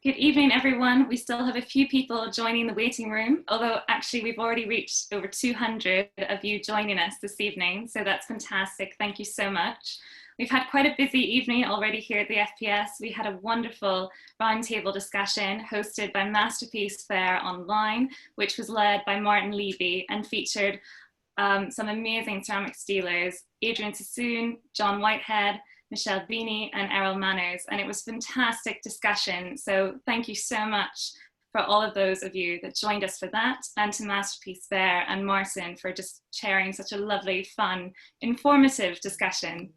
Good evening, everyone. We still have a few people joining the waiting room, although actually we've already reached over 200 of you joining us this evening, so that's fantastic. Thank you so much. We've had quite a busy evening already here at the FPS. We had a wonderful roundtable discussion hosted by Masterpiece Fair Online, which was led by Martin Levy and featured some amazing ceramics dealers, Adrian Sassoon, John Whitehead, Michelle Beanie and Errol Manners, and it was a fantastic discussion. So thank you so much for all of those of you that joined us for that, and to Masterpiece Fair and Martin for just sharing such a lovely, fun, informative discussion.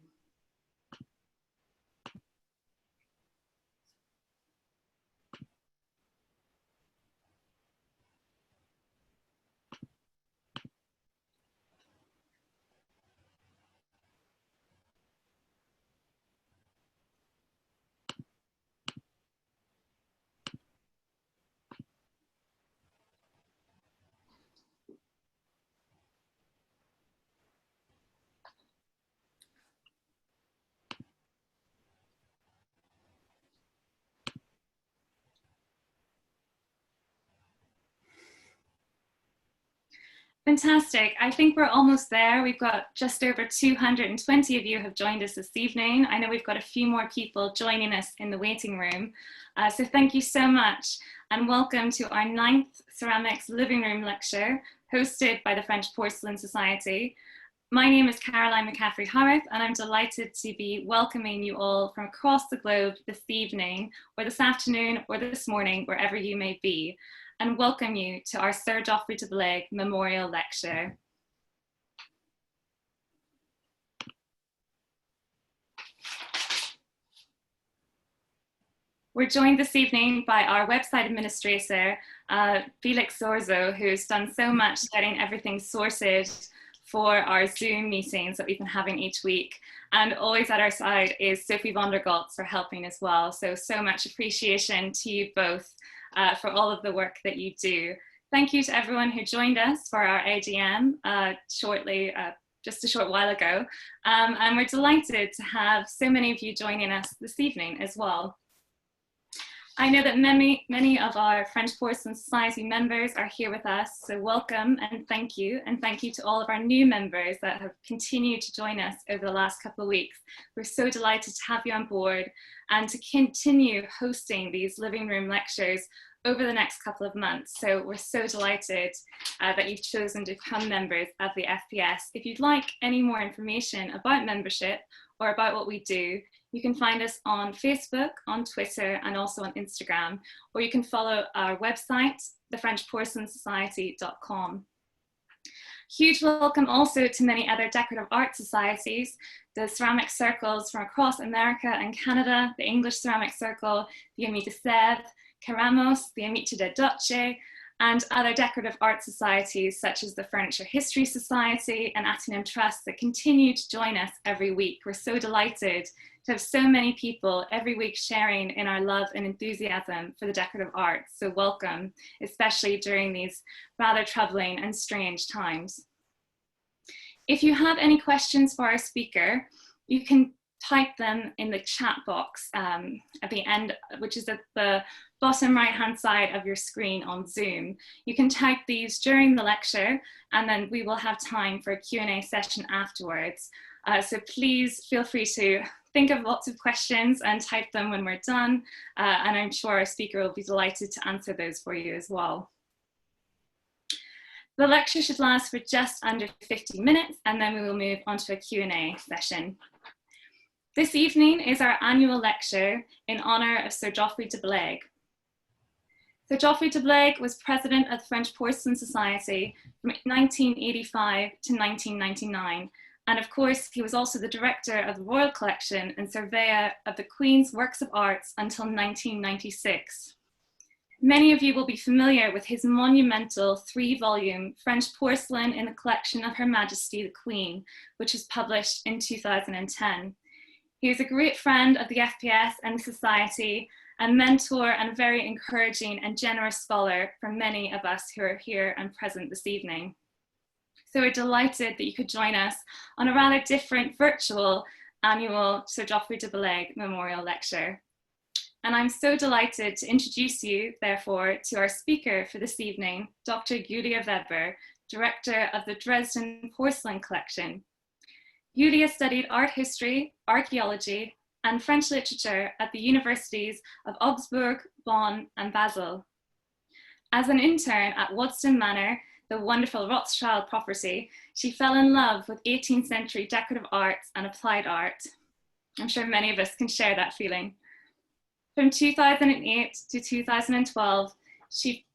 Fantastic. I think we're almost there. We've got just over 220 of you have joined us this evening. I know we've got a few more people joining us in the waiting room. So thank you so much and welcome to our 9th Ceramics Living Room Lecture hosted by the French Porcelain Society. My name is Caroline McCaffrey-Howarth and I'm delighted to be welcoming you all from across the globe this evening or this afternoon or this morning, wherever you may be, and welcome you to our Sir Geoffrey de Bellaigue Memorial Lecture. We're joined this evening by our website administrator, Felix Zorzo, who's done so much getting everything sorted for our Zoom meetings that we've been having each week. And always at our side is Sophie von der Goltz for helping as well. So much appreciation to you both for all of the work that you do. Thank you to everyone who joined us for our AGM just a short while ago. And we're delighted to have so many of you joining us this evening as well. I know that many of our French Porcelain Society members are here with us, so welcome and thank you. And thank you to all of our new members that have continued to join us over the last couple of weeks. We're so delighted to have you on board and to continue hosting these living room lectures over the next couple of months. So we're so delighted that you've chosen to become members of the FPS. If you'd like any more information about membership or about what we do, you can find us on Facebook, on Twitter, and also on Instagram, or you can follow our website, thefrenchporcelansociety.com. Huge welcome also to many other decorative art societies, the ceramic circles from across America and Canada, the English Ceramic Circle, the Amis de Sèvres, Keramos, the Amici del Doce, and other decorative art societies such as the Furniture History Society and Attinem Trust that continue to join us every week. We're so delighted to have so many people every week sharing in our love and enthusiasm for the decorative arts. So welcome, especially during these rather troubling and strange times. If you have any questions for our speaker, you can type them in the chat box at the end, which is at the bottom right-hand side of your screen on Zoom. You can type these during the lecture, and then we will have time for a Q&A session afterwards. So please feel free to think of lots of questions and type them when we're done, and I'm sure our speaker will be delighted to answer those for you as well. The lecture should last for just under 50 minutes, and then we will move on to a Q&A session. This evening is our annual lecture in honour of Sir Geoffrey de Bellaigue. Sir Geoffrey de Bellaigue was president of the French Porcelain Society from 1985 to 1999. And of course, he was also the director of the Royal Collection and surveyor of the Queen's Works of Arts until 1996. Many of you will be familiar with his monumental 3-volume French Porcelain in the Collection of Her Majesty the Queen, which was published in 2010. He is a great friend of the FPS and the Society, a mentor and a very encouraging and generous scholar for many of us who are here and present this evening. So we're delighted that you could join us on a rather different virtual annual Sir Geoffrey de Bellaigue Memorial Lecture. And I'm so delighted to introduce you, therefore, to our speaker for this evening, Dr. Julia Weber, Director of the Dresden Porcelain Collection. Julia studied art history, archaeology, and French literature at the universities of Augsburg, Bonn, and Basel. As an intern at Waddesdon Manor, the wonderful Rothschild property, she fell in love with 18th century decorative arts and applied art. I'm sure many of us can share that feeling. From 2008 to 2012, she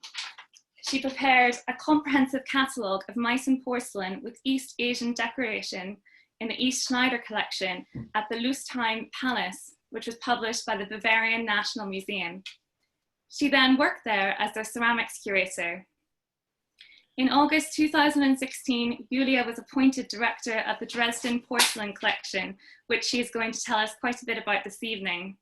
prepared a comprehensive catalogue of Meissen porcelain with East Asian decoration in the East Schneider collection at the Lustheim Palace, which was published by the Bavarian National Museum. She then worked there as their ceramics curator. In August 2016, Julia was appointed director of the Dresden Porcelain Collection, which she is going to tell us quite a bit about this evening.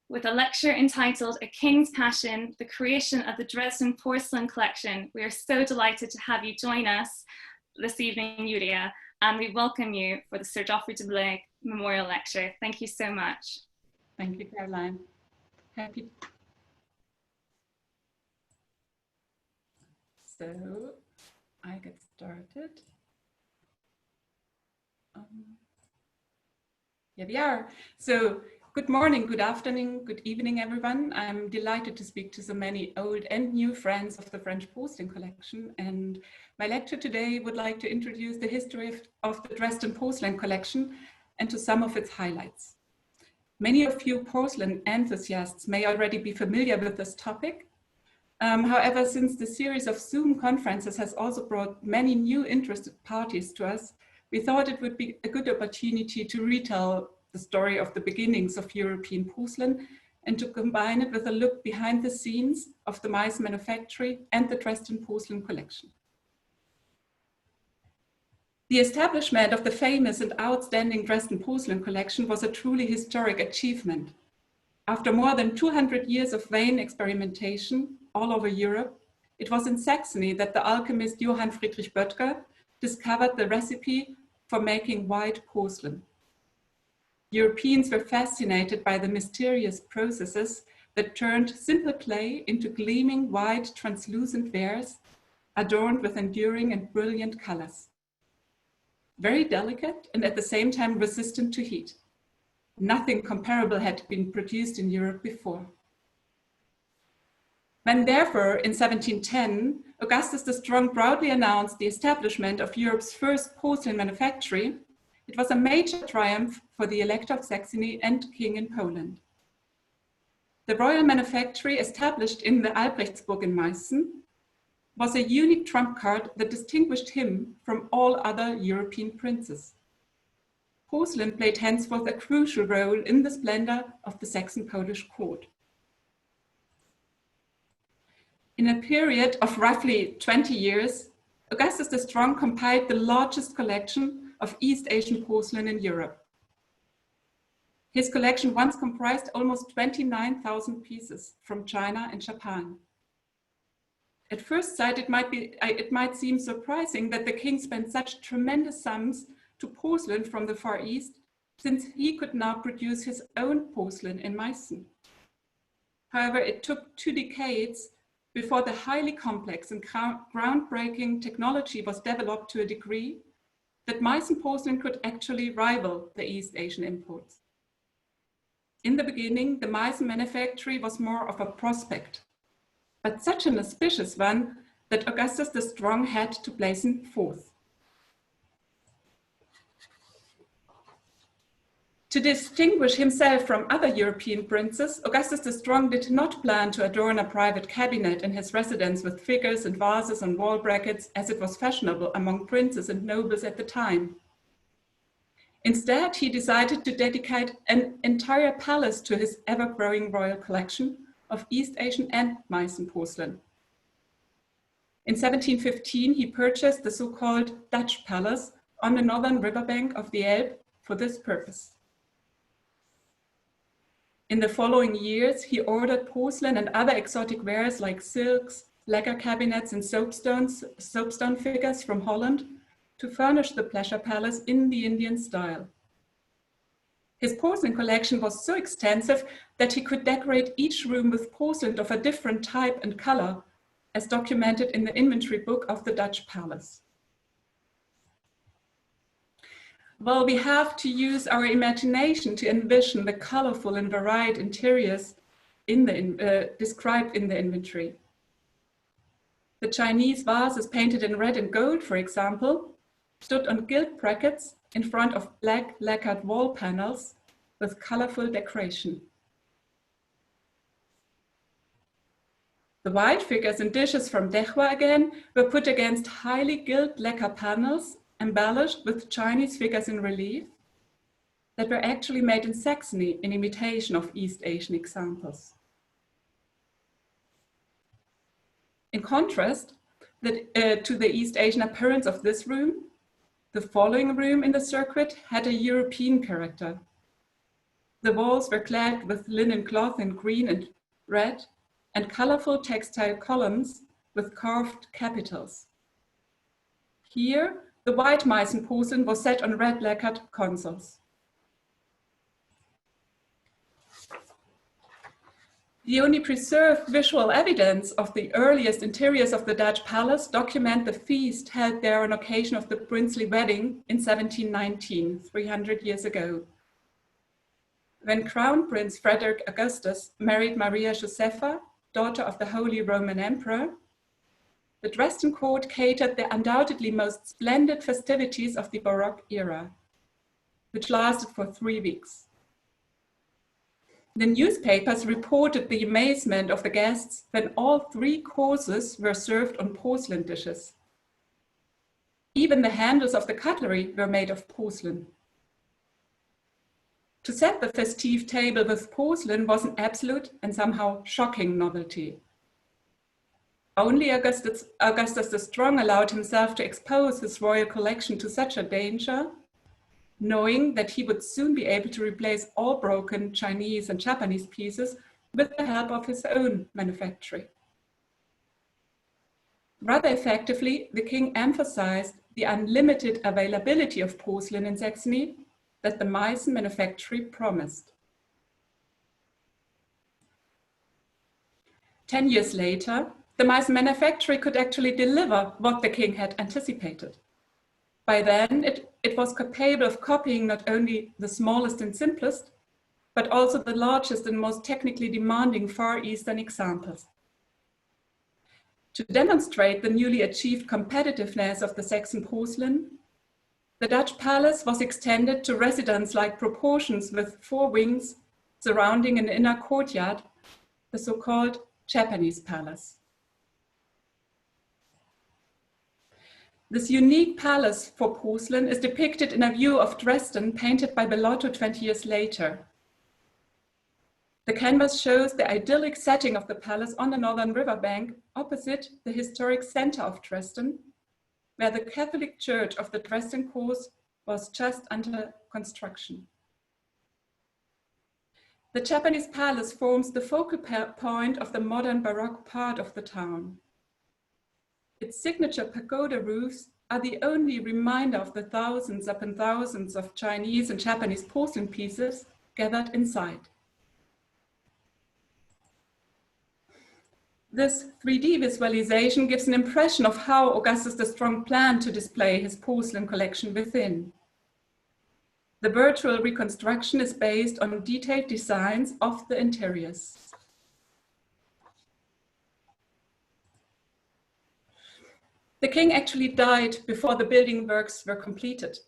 With a lecture entitled A King's Passion, the creation of the Dresden Porcelain Collection, we are so delighted to have you join us this evening, Julia, and we welcome you for the Sir Geoffrey de Bellaigue Memorial Lecture. Thank you so much. Thank you, Caroline. Happy. So I get started. Here we are. So good morning, good afternoon, good evening, everyone. I'm delighted to speak to so many old and new friends of the French Porcelain Collection. And my lecture today would like to introduce the history of the Dresden Porcelain Collection and to some of its highlights. Many of you porcelain enthusiasts may already be familiar with this topic. However, since the series of Zoom conferences has also brought many new interested parties to us, we thought it would be a good opportunity to retell the story of the beginnings of European porcelain and to combine it with a look behind the scenes of the Meissen Manufactory and the Dresden Porcelain Collection. The establishment of the famous and outstanding Dresden Porcelain Collection was a truly historic achievement. After more than 200 years of vain experimentation all over Europe, it was in Saxony that the alchemist Johann Friedrich Böttger discovered the recipe for making white porcelain. Europeans were fascinated by the mysterious processes that turned simple clay into gleaming white translucent wares adorned with enduring and brilliant colors. Very delicate and at the same time resistant to heat. Nothing comparable had been produced in Europe before. When therefore in 1710, Augustus the Strong proudly announced the establishment of Europe's first porcelain manufactory, it was a major triumph for the Elector of Saxony and King in Poland. The royal manufactory established in the Albrechtsburg in Meissen was a unique trump card that distinguished him from all other European princes. Porcelain played henceforth a crucial role in the splendor of the Saxon-Polish court. In a period of roughly 20 years, Augustus the Strong compiled the largest collection of East Asian porcelain in Europe. His collection once comprised almost 29,000 pieces from China and Japan. At first sight, it might seem surprising that the king spent such tremendous sums to porcelain from the Far East, since he could now produce his own porcelain in Meissen. However, it took 2 decades before the highly complex and groundbreaking technology was developed to a degree that Meissen porcelain could actually rival the East Asian imports. In the beginning, the Meissen Manufactory was more of a prospect, but such an auspicious one that Augustus the Strong had to place him forth. To distinguish himself from other European princes, Augustus the Strong did not plan to adorn a private cabinet in his residence with figures and vases and wall brackets, as it was fashionable among princes and nobles at the time. Instead, he decided to dedicate an entire palace to his ever-growing royal collection of East Asian and Meissen porcelain. In 1715, he purchased the so-called Dutch Palace on the northern riverbank of the Elbe for this purpose. In the following years, he ordered porcelain and other exotic wares like silks, lacquer cabinets, and soapstone figures from Holland to furnish the pleasure palace in the Indian style. His porcelain collection was so extensive that he could decorate each room with porcelain of a different type and color, as documented in the inventory book of the Dutch palace. Well, we have to use our imagination to envision the colorful and varied interiors described in the inventory. The Chinese vases painted in red and gold, for example, stood on gilt brackets in front of black lacquered wall panels with colorful decoration. The white figures and dishes from Dechwa again were put against highly gilt lacquer panels embellished with Chinese figures in relief that were actually made in Saxony in imitation of East Asian examples. In contrast to the East Asian appearance of this room, the following room in the circuit had a European character. The walls were clad with linen cloth in green and red and colorful textile columns with carved capitals. Here, the white Meissen porcelain was set on red lacquered consoles. The only preserved visual evidence of the earliest interiors of the Dutch palace document the feast held there on occasion of the princely wedding in 1719, 300 years ago. When Crown Prince Frederick Augustus married Maria Josepha, daughter of the Holy Roman Emperor, the Dresden court catered the undoubtedly most splendid festivities of the Baroque era, which lasted for 3 weeks. The newspapers reported the amazement of the guests when all 3 courses were served on porcelain dishes. Even the handles of the cutlery were made of porcelain. To set the festive table with porcelain was an absolute and somehow shocking novelty. Only Augustus the Strong allowed himself to expose his royal collection to such a danger, knowing that he would soon be able to replace all broken Chinese and Japanese pieces with the help of his own manufactory. Rather effectively, the king emphasized the unlimited availability of porcelain in Saxony that the Meissen Manufactory promised. 10 years later, the Meissen Manufactory could actually deliver what the king had anticipated. By then, it was capable of copying not only the smallest and simplest, but also the largest and most technically demanding Far Eastern examples. To demonstrate the newly achieved competitiveness of the Saxon porcelain, the Dutch palace was extended to residence-like proportions with 4 wings surrounding an inner courtyard, the so-called Japanese palace. This unique palace for porcelain is depicted in a view of Dresden painted by Bellaigue 20 years later. The canvas shows the idyllic setting of the palace on the northern riverbank opposite the historic center of Dresden, where the Catholic Church of the Dresden course was just under construction. The Japanese palace forms the focal point of the modern Baroque part of the town. Its signature pagoda roofs are the only reminder of the thousands upon thousands of Chinese and Japanese porcelain pieces gathered inside. This 3D visualization gives an impression of how Augustus the Strong planned to display his porcelain collection within. The virtual reconstruction is based on detailed designs of the interiors. The king actually died before the building works were completed.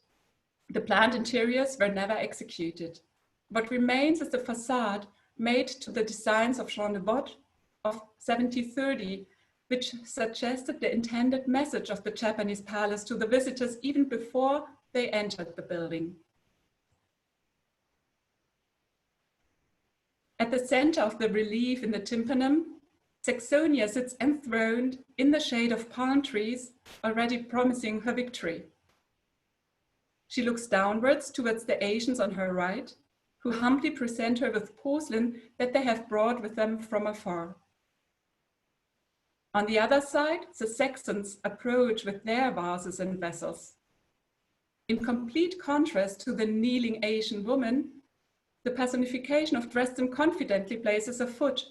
The planned interiors were never executed. What remains is the facade made to the designs of Jean de Bott of 1730, which suggested the intended message of the Japanese palace to the visitors even before they entered the building. At the center of the relief in the tympanum, Saxonia sits enthroned in the shade of palm trees, already promising her victory. She looks downwards towards the Asians on her right, who humbly present her with porcelain that they have brought with them from afar. On the other side, the Saxons approach with their vases and vessels. In complete contrast to the kneeling Asian woman, the personification of Dresden confidently places a foot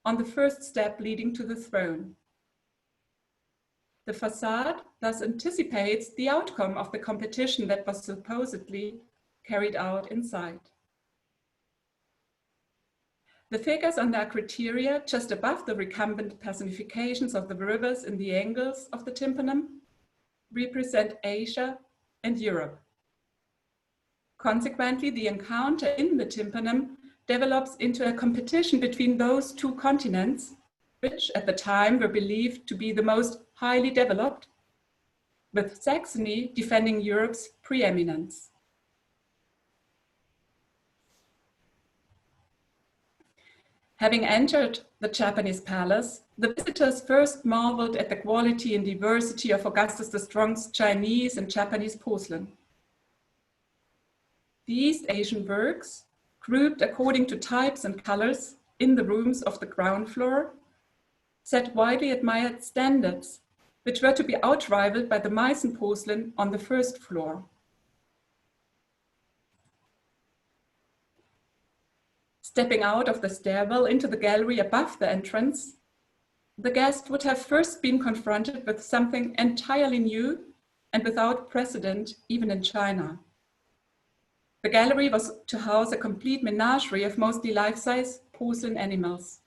on the first step leading to the throne. The facade thus anticipates the outcome of the competition that was supposedly carried out inside. The figures on the acroteria just above the recumbent personifications of the rivers in the angles of the tympanum represent Asia and Europe. Consequently, the encounter in the tympanum develops into a competition between those two continents, which at the time were believed to be the most highly developed, with Saxony defending Europe's preeminence. Having entered the Japanese palace, the visitors first marveled at the quality and diversity of Augustus the Strong's Chinese and Japanese porcelain. The East Asian works, grouped according to types and colors in the rooms of the ground floor, set widely admired standards, which were to be outrivaled by the Meissen porcelain on the first floor. Stepping out of the stairwell into the gallery above the entrance, the guest would have first been confronted with something entirely new and without precedent even in China. The gallery was to house a complete menagerie of mostly life-size porcelain animals.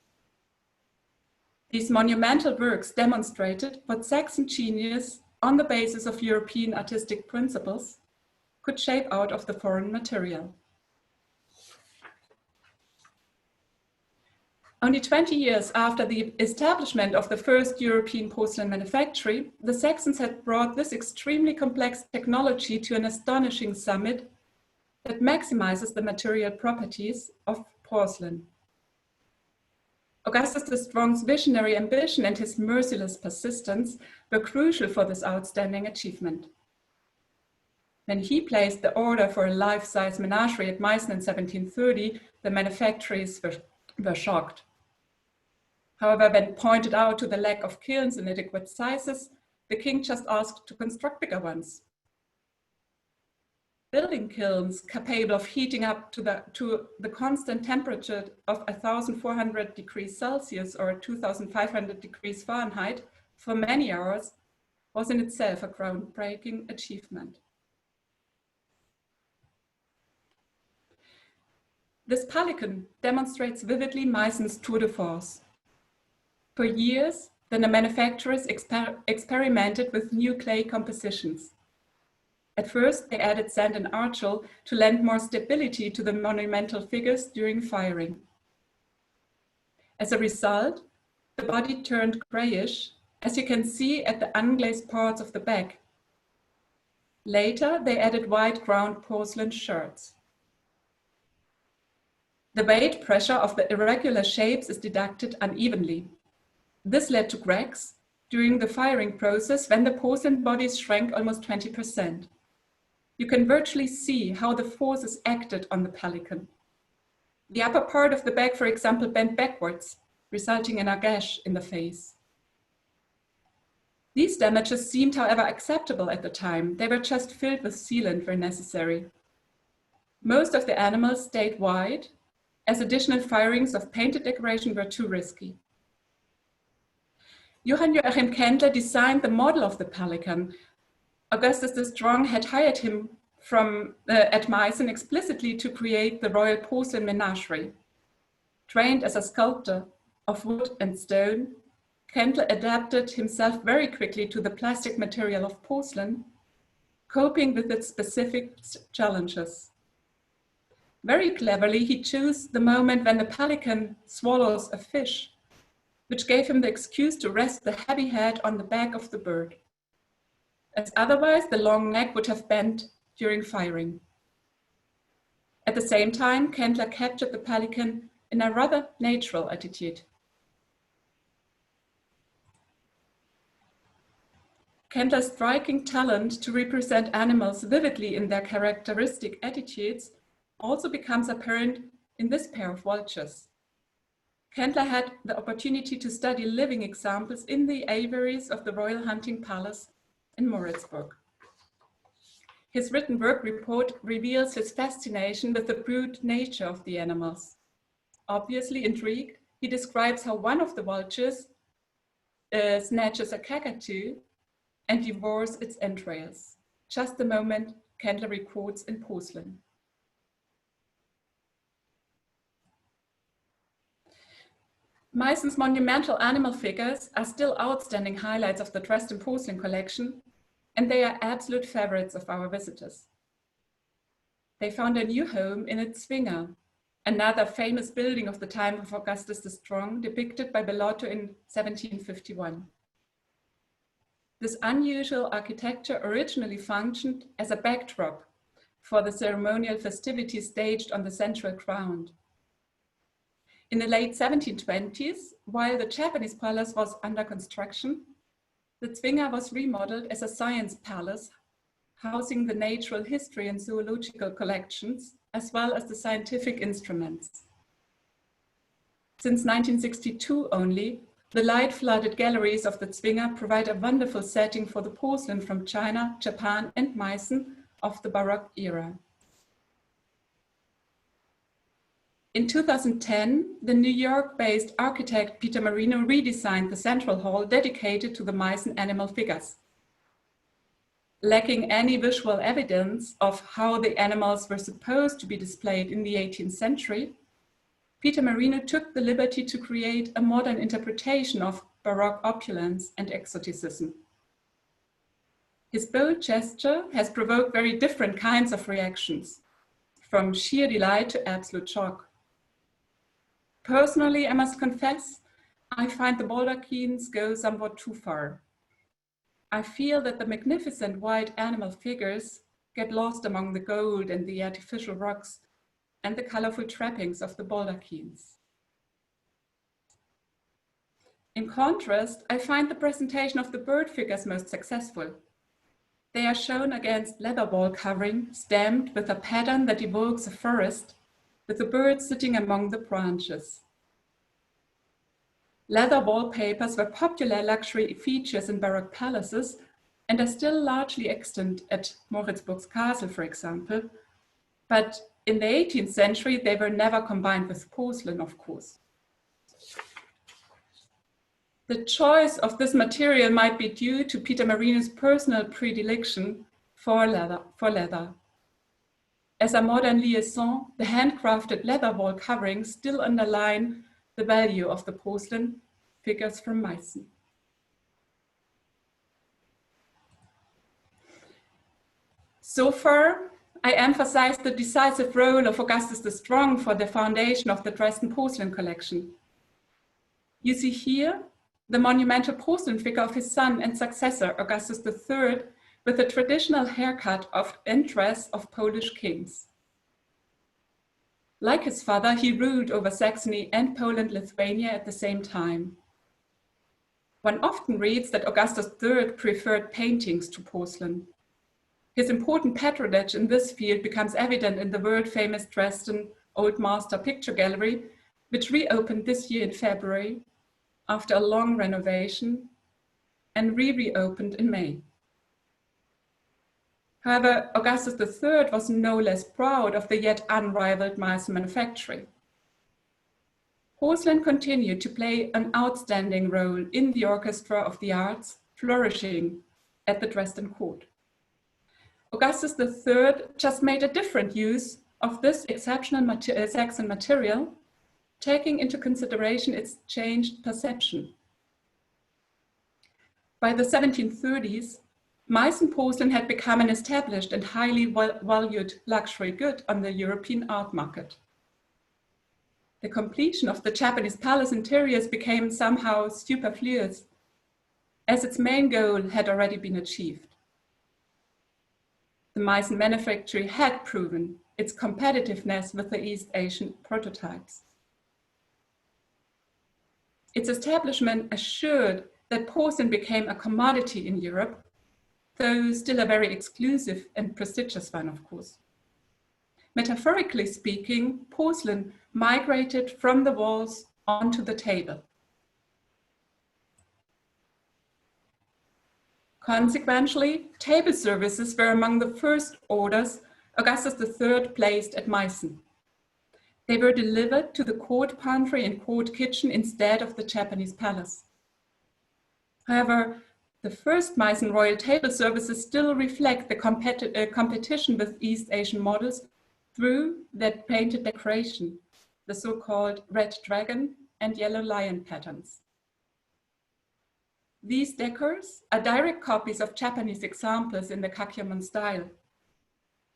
These monumental works demonstrated what Saxon genius, on the basis of European artistic principles, could shape out of the foreign material. Only 20 years after the establishment of the first European porcelain manufactory, the Saxons had brought this extremely complex technology to an astonishing summit that maximizes the material properties of porcelain. Augustus the Strong's visionary ambition and his merciless persistence were crucial for this outstanding achievement. When he placed the order for a life-size menagerie at Meissen in 1730, the manufacturers were shocked. However, when pointed out to the lack of kilns in adequate sizes, the king just asked to construct bigger ones. Building kilns capable of heating up to the constant temperature of 1,400 degrees Celsius or 2,500 degrees Fahrenheit for many hours was in itself a groundbreaking achievement. This pelican demonstrates vividly Meissen's tour de force. For years, the manufacturers experimented with new clay compositions. At first, they added sand and argil to lend more stability to the monumental figures during firing. As a result, the body turned grayish, as you can see at the unglazed parts of the back. Later, they added white ground porcelain sherds. The weight pressure of the irregular shapes is deducted unevenly. This led to cracks during the firing process when the porcelain bodies shrank almost 20%. You can virtually see how the forces acted on the pelican. The upper part of the back, for example, bent backwards, resulting in a gash in the face. These damages seemed, however, acceptable at the time. They were just filled with sealant where necessary. Most of the animals stayed white, as additional firings of painted decoration were too risky. Johann Joachim Kendler designed the model of the pelican. Augustus the Strong had hired him at Meissen explicitly to create the royal porcelain menagerie. Trained as a sculptor of wood and stone, Kendler adapted himself very quickly to the plastic material of porcelain, coping with its specific challenges. Very cleverly, he chose the moment when the pelican swallows a fish, which gave him the excuse to rest the heavy head on the back of the bird, as otherwise the long neck would have bent during firing. At the same time, Kendler captured the pelican in a rather natural attitude. Kendler's striking talent to represent animals vividly in their characteristic attitudes also becomes apparent in this pair of vultures. Kendler had the opportunity to study living examples in the aviaries of the Royal Hunting Palace in Moritzburg. His written work report reveals his fascination with the brute nature of the animals. Obviously intrigued, he describes how one of the vultures snatches a cockatoo and devours its entrails. Just the moment Candler records in porcelain. Meissen's monumental animal figures are still outstanding highlights of the Dresden Porcelain Collection, and they are absolute favorites of our visitors. They found a new home in its Zwinger, another famous building of the time of Augustus the Strong, depicted by Bellaigue in 1751. This unusual architecture originally functioned as a backdrop for the ceremonial festivities staged on the central ground. In the late 1720s, while the Japanese palace was under construction, the Zwinger was remodeled as a science palace, housing the natural history and zoological collections, as well as the scientific instruments. Since 1962 only, the light-flooded galleries of the Zwinger provide a wonderful setting for the porcelain from China, Japan, and Meissen of the Baroque era. In 2010, the New York-based architect Peter Marino redesigned the central hall dedicated to the Meissen animal figures. Lacking any visual evidence of how the animals were supposed to be displayed in the 18th century, Peter Marino took the liberty to create a modern interpretation of Baroque opulence and exoticism. His bold gesture has provoked very different kinds of reactions, from sheer delight to absolute shock. Personally, I must confess, I find the baldachines go somewhat too far. I feel that the magnificent white animal figures get lost among the gold and the artificial rocks and the colorful trappings of the baldachines. In contrast, I find the presentation of the bird figures most successful. They are shown against leather wall covering, stamped with a pattern that evokes a forest, with the birds sitting among the branches. Leather wallpapers were popular luxury features in Baroque palaces and are still largely extant at Moritzburg's castle, for example, but in the 18th century, they were never combined with porcelain, of course. The choice of this material might be due to Peter Marino's personal predilection for leather. As a modern liaison, the handcrafted leather wall coverings still underline the value of the porcelain figures from Meissen. So far, I emphasized the decisive role of Augustus the Strong for the foundation of the Dresden Porcelain Collection. You see here the monumental porcelain figure of his son and successor, Augustus III, with the traditional haircut and dress of Polish kings. Like his father, he ruled over Saxony and Poland-Lithuania at the same time. One often reads that Augustus III preferred paintings to porcelain. His important patronage in this field becomes evident in the world-famous Dresden Old Master Picture Gallery, which reopened this year in February after a long renovation and reopened in May. However, Augustus III was no less proud of the yet unrivaled Meissen Manufactory. Porcelain continued to play an outstanding role in the orchestra of the arts, flourishing at the Dresden court. Augustus III just made a different use of this exceptional Saxon material, taking into consideration its changed perception. By the 1730s, Meissen porcelain had become an established and highly valued luxury good on the European art market. The completion of the Japanese palace interiors became somehow superfluous, as its main goal had already been achieved. The Meissen Manufactory had proven its competitiveness with the East Asian prototypes. Its establishment assured that porcelain became a commodity in Europe, though still a very exclusive and prestigious one, of course. Metaphorically speaking, porcelain migrated from the walls onto the table. Consequently, table services were among the first orders Augustus III placed at Meissen. They were delivered to the court pantry and court kitchen instead of the Japanese palace. However, the first Meissen royal table services still reflect the competition with East Asian models through that painted decoration, the so-called red dragon and yellow lion patterns. These decors are direct copies of Japanese examples in the Kakyamon style.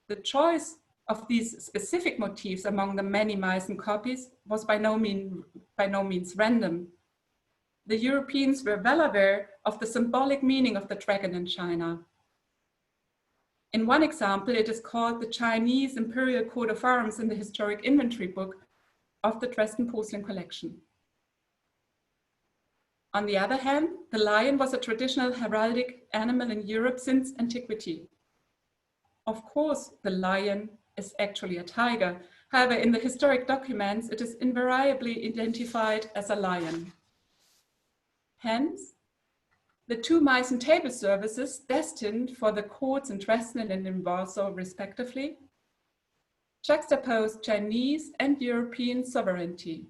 The choice of these specific motifs among the many Meissen copies was by no means random. The Europeans were well aware of the symbolic meaning of the dragon in China. In one example, it is called the Chinese imperial coat of arms in the historic inventory book of the Dresden Porcelain Collection. On the other hand, the lion was a traditional heraldic animal in Europe since antiquity. Of course, the lion is actually a tiger. However, in the historic documents, it is invariably identified as a lion. Hence, the two Meissen table services destined for the courts in Dresden and in Warsaw, respectively, juxtaposed Chinese and European sovereignty.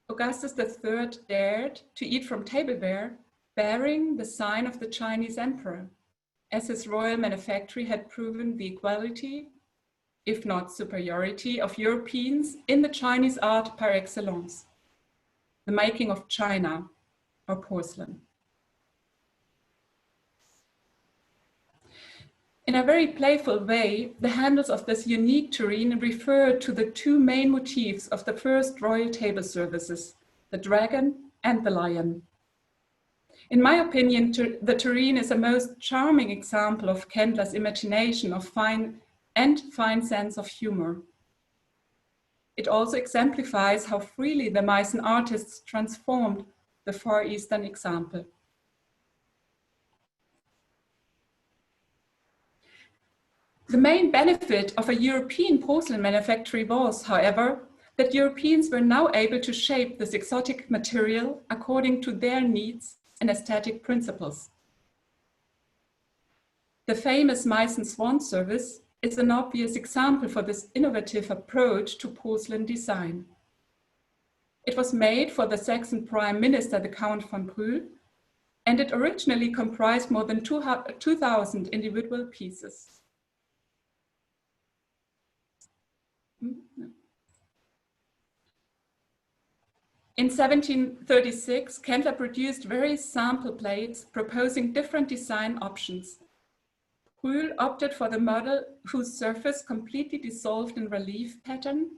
Augustus III dared to eat from tableware bearing the sign of the Chinese emperor, as his royal manufactory had proven the equality, if not superiority, of Europeans in the Chinese art par excellence, the making of china or porcelain. In a very playful way, the handles of this unique tureen refer to the two main motifs of the first royal table services, the dragon and the lion. In my opinion, the tureen is a most charming example of Kendler's imagination of fine sense of humor. It also exemplifies how freely the Meissen artists transformed the Far Eastern example. The main benefit of a European porcelain manufactory was, however, that Europeans were now able to shape this exotic material according to their needs and aesthetic principles. The famous Meissen Swan service is an obvious example for this innovative approach to porcelain design. It was made for the Saxon Prime Minister, the Count von Brühl, and it originally comprised more than 2,000 individual pieces. In 1736, Kendler produced various sample plates proposing different design options. Brühl opted for the model whose surface completely dissolved in relief pattern,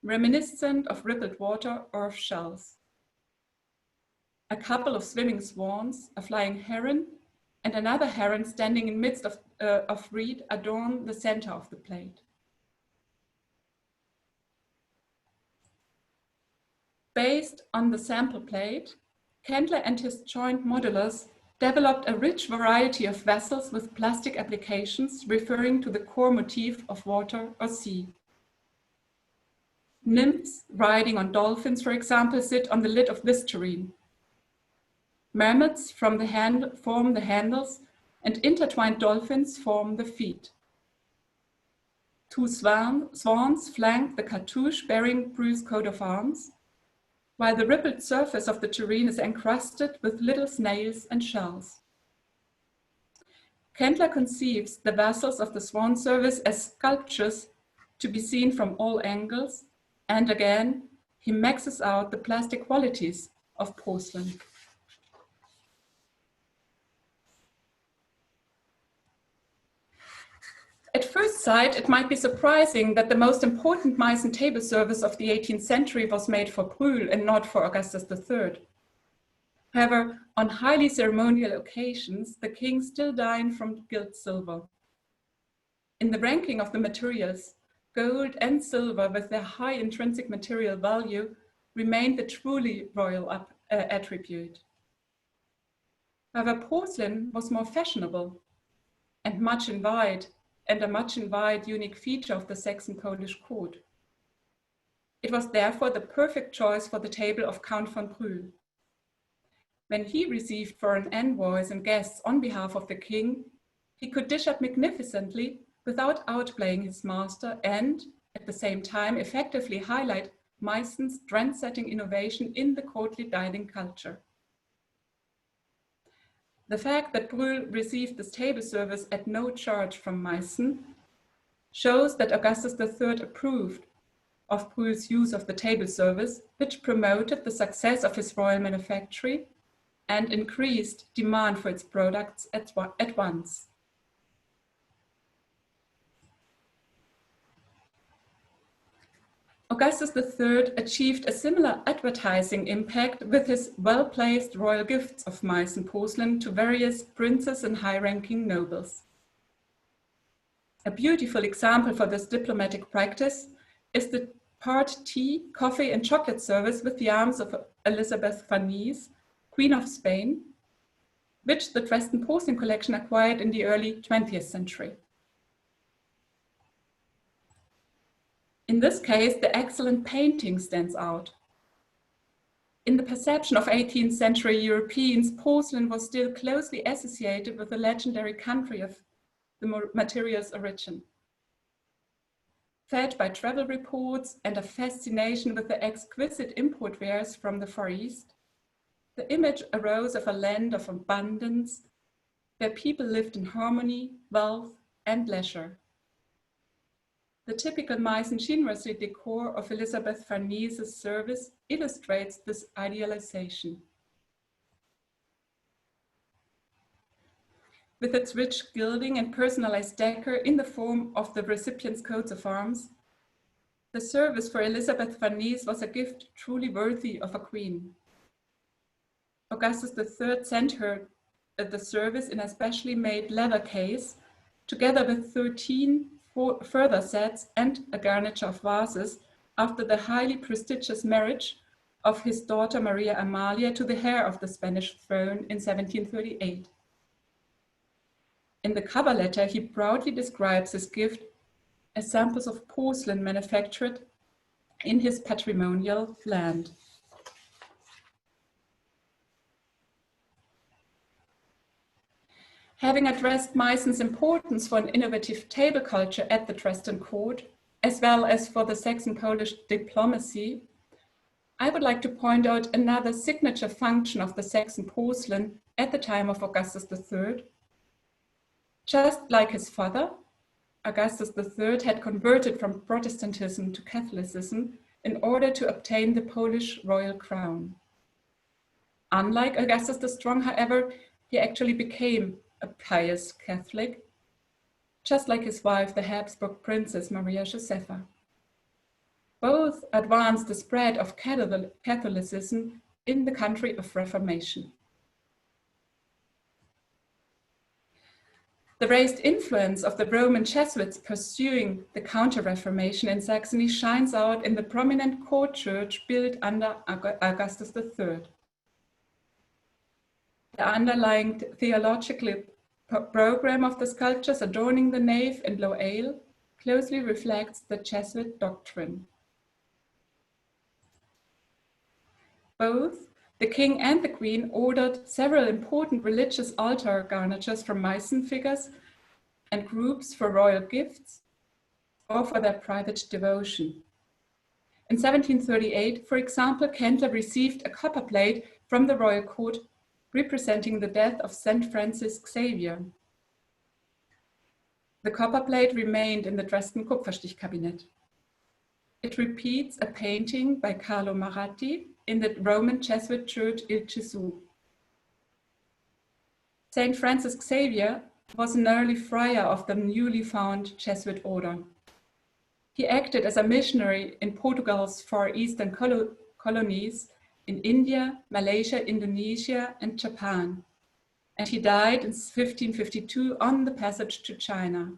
reminiscent of rippled water or of shells. A couple of swimming swans, a flying heron, and another heron standing in midst of reed adorn the center of the plate. Based on the sample plate, Kendler and his joint modelers developed a rich variety of vessels with plastic applications referring to the core motif of water or sea. Nymphs riding on dolphins, for example, sit on the lid of this tureen. Mermaids form the handles, and intertwined dolphins form the feet. Two swans flank the cartouche bearing Brühl's coat of arms, while the rippled surface of the tureen is encrusted with little snails and shells. Kendler conceives the vessels of the swan service as sculptures to be seen from all angles, and again, he maxes out the plastic qualities of porcelain. At first sight, it might be surprising that the most important Meissen table service of the 18th century was made for Brühl and not for Augustus III. However, on highly ceremonial occasions, the king still dined from gilt silver. In the ranking of the materials, gold and silver with their high intrinsic material value remained the truly royal attribute. However, porcelain was more fashionable and a much envied unique feature of the Saxon-Polish court. It was therefore the perfect choice for the table of Count von Brühl. When he received foreign envoys and guests on behalf of the king, he could dish up magnificently without outplaying his master and, at the same time, effectively highlight Meissen's trend-setting innovation in the courtly dining culture. The fact that Brühl received this table service at no charge from Meissen shows that Augustus III approved of Brühl's use of the table service, which promoted the success of his royal manufactory and increased demand for its products at once. Augustus III achieved a similar advertising impact with his well-placed royal gifts of Meissen porcelain to various princes and high-ranking nobles. A beautiful example for this diplomatic practice is the part tea, coffee and chocolate service with the arms of Elizabeth Farnese, Queen of Spain, which the Dresden Porcelain Collection acquired in the early 20th century. In this case, the excellent painting stands out. In the perception of 18th century Europeans, porcelain was still closely associated with the legendary country of the material's origin. Fed by travel reports and a fascination with the exquisite import wares from the Far East, the image arose of a land of abundance where people lived in harmony, wealth, and leisure. The typical Meissen chinoiserie decor of Elizabeth Farnese's service illustrates this idealization. With its rich gilding and personalized decor in the form of the recipient's coats of arms, the service for Elizabeth Farnese was a gift truly worthy of a queen. Augustus III sent her the service in a specially made leather case, together with 13 further sets and a garniture of vases after the highly prestigious marriage of his daughter Maria Amalia to the heir of the Spanish throne in 1738. In the cover letter, he proudly describes his gift as samples of porcelain manufactured in his patrimonial land. Having addressed Meissen's importance for an innovative table culture at the Dresden court, as well as for the Saxon-Polish diplomacy, I would like to point out another signature function of the Saxon porcelain at the time of Augustus III. Just like his father, Augustus III had converted from Protestantism to Catholicism in order to obtain the Polish royal crown. Unlike Augustus the Strong, however, he actually became a pious Catholic, just like his wife, the Habsburg Princess Maria Josepha. Both advanced the spread of Catholicism in the country of Reformation. The raised influence of the Roman Jesuits pursuing the Counter-Reformation in Saxony shines out in the prominent court church built under Augustus III. The underlying theological program of the sculptures adorning the nave and low aisle closely reflects the Jesuit doctrine. Both the king and the queen ordered several important religious altar garnitures from Meissen figures and groups for royal gifts or for their private devotion. In 1738, for example, Kendler received a copper plate from the royal court representing the death of St. Francis Xavier. The copper plate remained in the Dresden Kupferstichkabinett. It repeats a painting by Carlo Maratti in the Roman Jesuit church Il Gesù. St. Francis Xavier was an early friar of the newly found Jesuit order. He acted as a missionary in Portugal's Far Eastern colonies in India, Malaysia, Indonesia, and Japan, and he died in 1552 on the passage to China.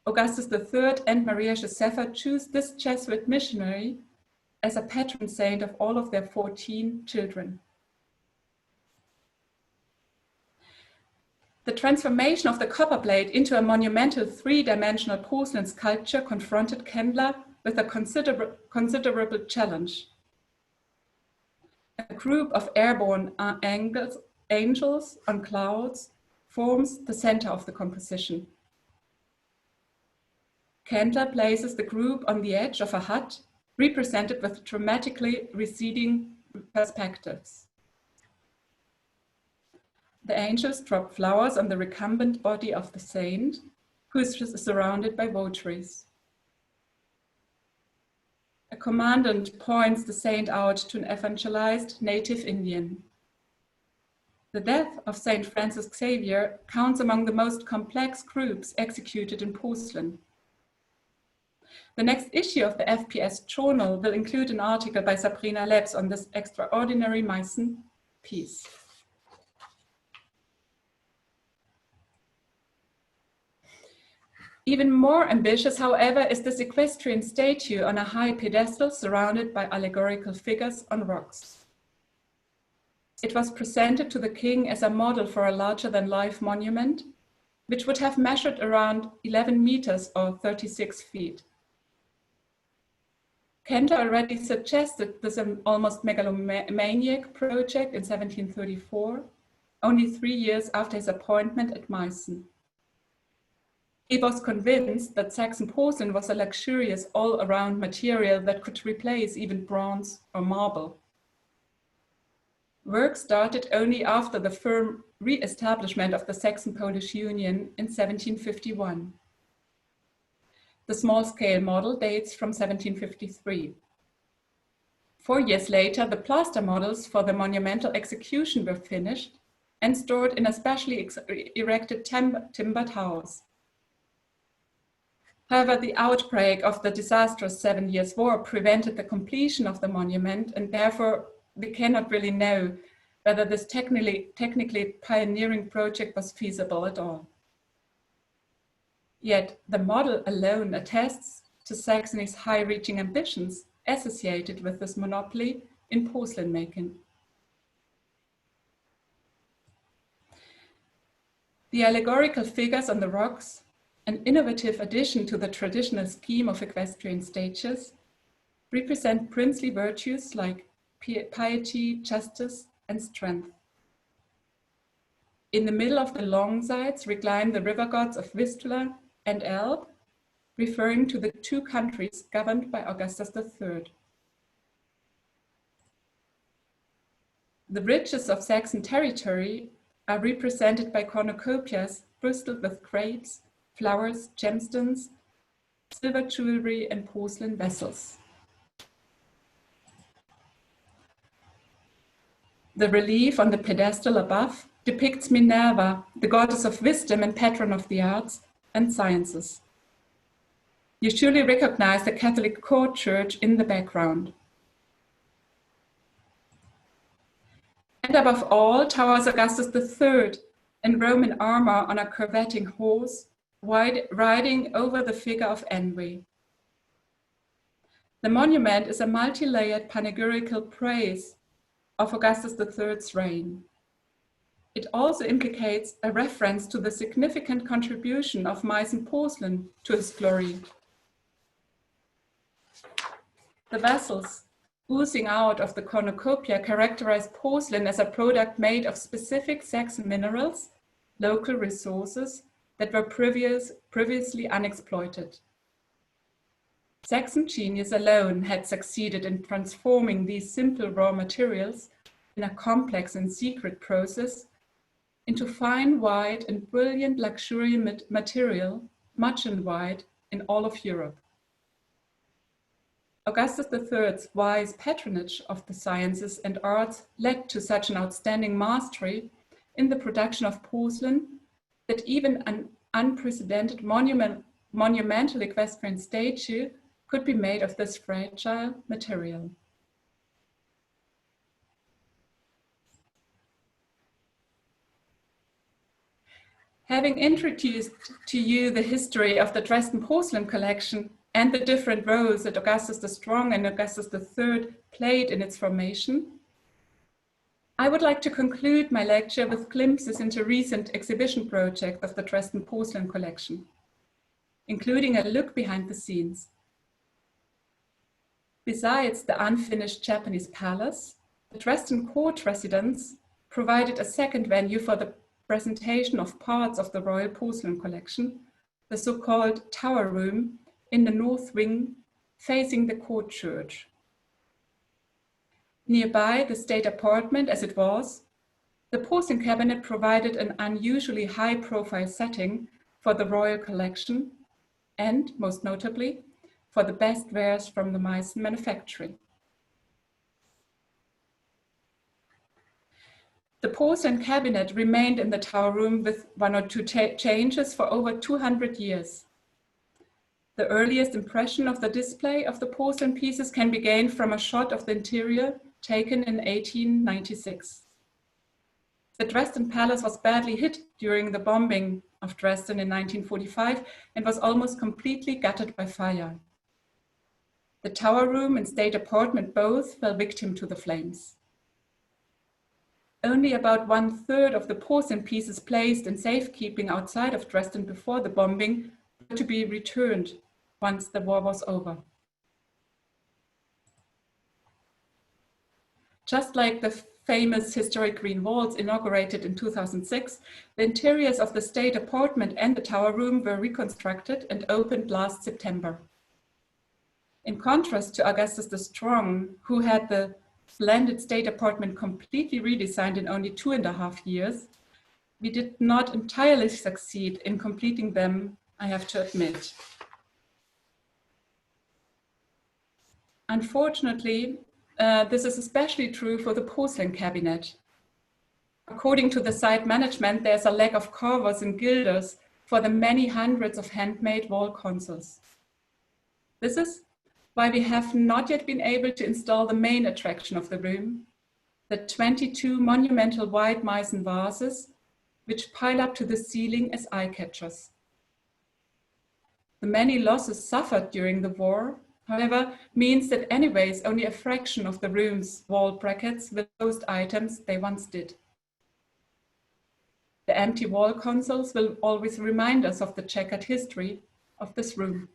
Augustus III and Maria Josepha choose this Jesuit missionary as a patron saint of all of their 14 children. The transformation of the copper plate into a monumental three-dimensional porcelain sculpture confronted Kendler with a considerable challenge. A A group of airborne angels on clouds forms the center of the composition. Kendler places the group on the edge of a hut, represented with dramatically receding perspectives. The angels drop flowers on the recumbent body of the saint, who is surrounded by votaries. A commandant points the saint out to an evangelized native Indian. The death of Saint Francis Xavier counts among the most complex groups executed in porcelain. The next issue of the FPS journal will include an article by Sabrina Lebs on this extraordinary Meissen piece. Even more ambitious, however, is this equestrian statue on a high pedestal surrounded by allegorical figures on rocks. It was presented to the king as a model for a larger-than-life monument, which would have measured around 11 meters or 36 feet. Kendler already suggested this almost megalomaniac project in 1734, only 3 years after his appointment at Meissen. He was convinced that Saxon porcelain was a luxurious all-around material that could replace even bronze or marble. Work started only after the firm re-establishment of the Saxon-Polish Union in 1751. The small-scale model dates from 1753. 4 years later, the plaster models for the monumental execution were finished and stored in a specially erected timbered house. However, the outbreak of the disastrous 7 Years' War prevented the completion of the monument, and therefore we cannot really know whether this technically pioneering project was feasible at all. Yet the model alone attests to Saxony's high-reaching ambitions associated with this monopoly in porcelain making. The allegorical figures on the rocks, an innovative addition to the traditional scheme of equestrian stages, represent princely virtues like piety, justice, and strength. In the middle of the long sides recline the river gods of Vistula and Elbe, referring to the two countries governed by Augustus III. The riches of Saxon territory are represented by cornucopias bristoled with grapes, flowers, gemstones, silver jewelry, and porcelain vessels. The relief on the pedestal above depicts Minerva, the goddess of wisdom and patron of the arts and sciences. You surely recognize the Catholic court church in the background. And above all towers Augustus III in Roman armor on a curveting horse, riding over the figure of Envy. The monument is a multi-layered panegyrical praise of Augustus III's reign. It also implicates a reference to the significant contribution of Meissen porcelain to his glory. The vessels oozing out of the cornucopia characterize porcelain as a product made of specific Saxon minerals, local resources that were previously unexploited. Saxon genius alone had succeeded in transforming these simple raw materials in a complex and secret process into fine white and brilliant luxuriant material, much in white, in all of Europe. Augustus III's wise patronage of the sciences and arts led to such an outstanding mastery in the production of porcelain that even an unprecedented monumental equestrian statue could be made of this fragile material. Having introduced to you the history of the Dresden Porcelain Collection and the different roles that Augustus the Strong and Augustus III played in its formation, I would like to conclude my lecture with glimpses into recent exhibition projects of the Dresden Porcelain Collection, including a look behind the scenes. Besides the unfinished Japanese palace, The Dresden court residence provided a second venue for the presentation of parts of the royal porcelain collection, the so-called tower room in the north wing facing the court church. Nearby the state apartment as it was, the porcelain cabinet provided an unusually high-profile setting for the royal collection and, most notably, for the best wares from the Meissen Manufactory. The porcelain cabinet remained in the tower room with one or two changes for over 200 years. The earliest impression of the display of the porcelain pieces can be gained from a shot of the interior taken in 1896. The Dresden Palace was badly hit during the bombing of Dresden in 1945 and was almost completely gutted by fire. The tower room and state apartment both fell victim to the flames. Only about 1/3 of the porcelain pieces placed in safekeeping outside of Dresden before the bombing were to be returned once the war was over. Just like the famous historic green walls inaugurated in 2006, the interiors of the state apartment and the tower room were reconstructed and opened last September. In contrast to Augustus the Strong, who had the splendid state apartment completely redesigned in only 2.5 years, we did not entirely succeed in completing them, I have to admit. Unfortunately, this is especially true for the porcelain cabinet. According to the site management, there's a lack of carvers and gilders for the many hundreds of handmade wall consoles. This is why we have not yet been able to install the main attraction of the room, the 22 monumental white Meissen vases, which pile up to the ceiling as eye-catchers. The many losses suffered during the war, however, means that anyways only a fraction of the room's wall brackets will host items they once did. The empty wall consoles will always remind us of the checkered history of this room.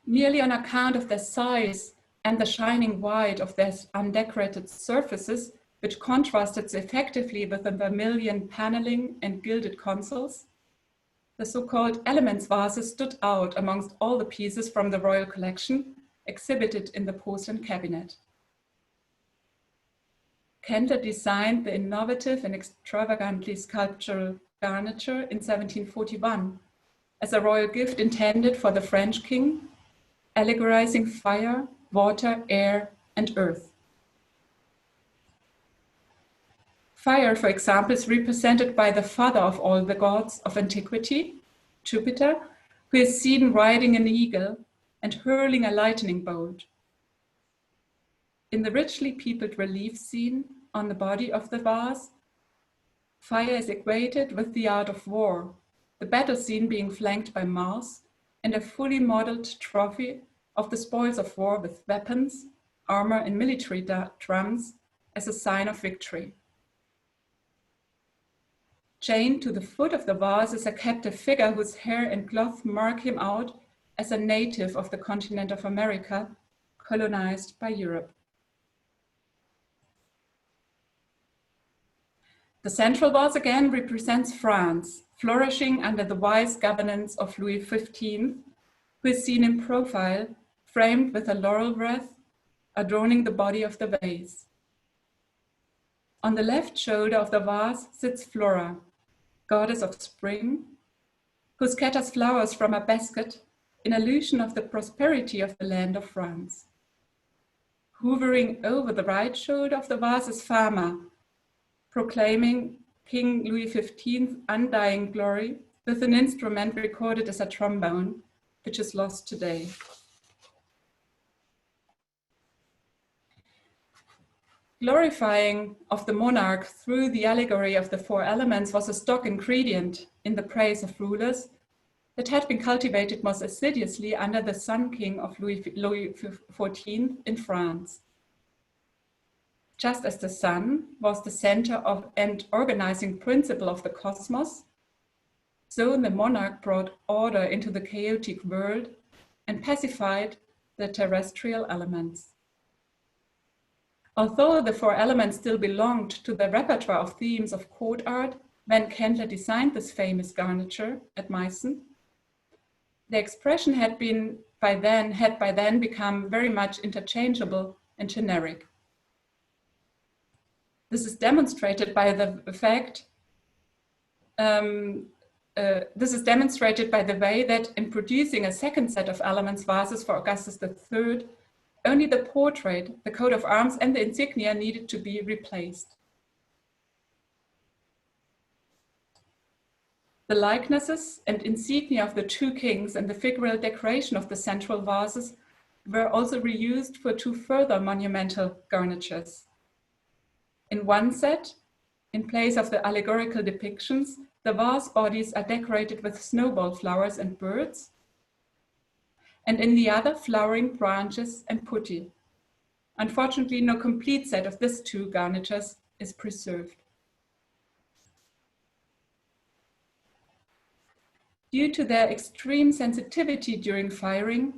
Merely on account of their size and the shining white of their undecorated surfaces, which contrasted so effectively with the vermilion paneling and gilded consoles, the so-called elements vases stood out amongst all the pieces from the royal collection exhibited in the porcelain cabinet. Kendler designed the innovative and extravagantly sculptural garniture in 1741 as a royal gift intended for the French king, allegorizing fire, water, air, and earth. Fire, for example, is represented by the father of all the gods of antiquity, Jupiter, who is seen riding an eagle and hurling a lightning bolt. In the richly peopled relief scene on the body of the vase, fire is equated with the art of war, the battle scene being flanked by Mars and a fully modeled trophy of the spoils of war with weapons, armor, and military drums as a sign of victory. Chained to the foot of the vase is a captive figure whose hair and cloth mark him out as a native of the continent of America, colonized by Europe. The central vase again represents France, flourishing under the wise governance of Louis XV, who is seen in profile, framed with a laurel wreath, adorning the body of the vase. On the left shoulder of the vase sits Flora, goddess of spring, who scatters flowers from a basket in allusion of the prosperity of the land of France. Hovering over the right shoulder of the vase is Fama, proclaiming King Louis XV's undying glory with an instrument recorded as a trombone, which is lost today. Glorifying of the monarch through the allegory of the four elements was a stock ingredient in the praise of rulers that had been cultivated most assiduously under the Sun King of Louis XIV in France. Just as the sun was the center of and organizing principle of the cosmos, so the monarch brought order into the chaotic world and pacified the terrestrial elements. Although the 4 elements still belonged to the repertoire of themes of court art when Kendler designed this famous garniture at Meissen, the expression had by then become very much interchangeable and generic. This is demonstrated by the fact way that in producing a second set of elements vases for Augustus III, only the portrait, the coat of arms, and the insignia needed to be replaced. The likenesses and insignia of the 2 kings and the figural decoration of the central vases were also reused for 2 further monumental garnitures. In one set, in place of the allegorical depictions, the vase bodies are decorated with snowball flowers and birds, and in the other, flowering branches and putti. Unfortunately, no complete set of these 2 garnitures is preserved. Due to their extreme sensitivity during firing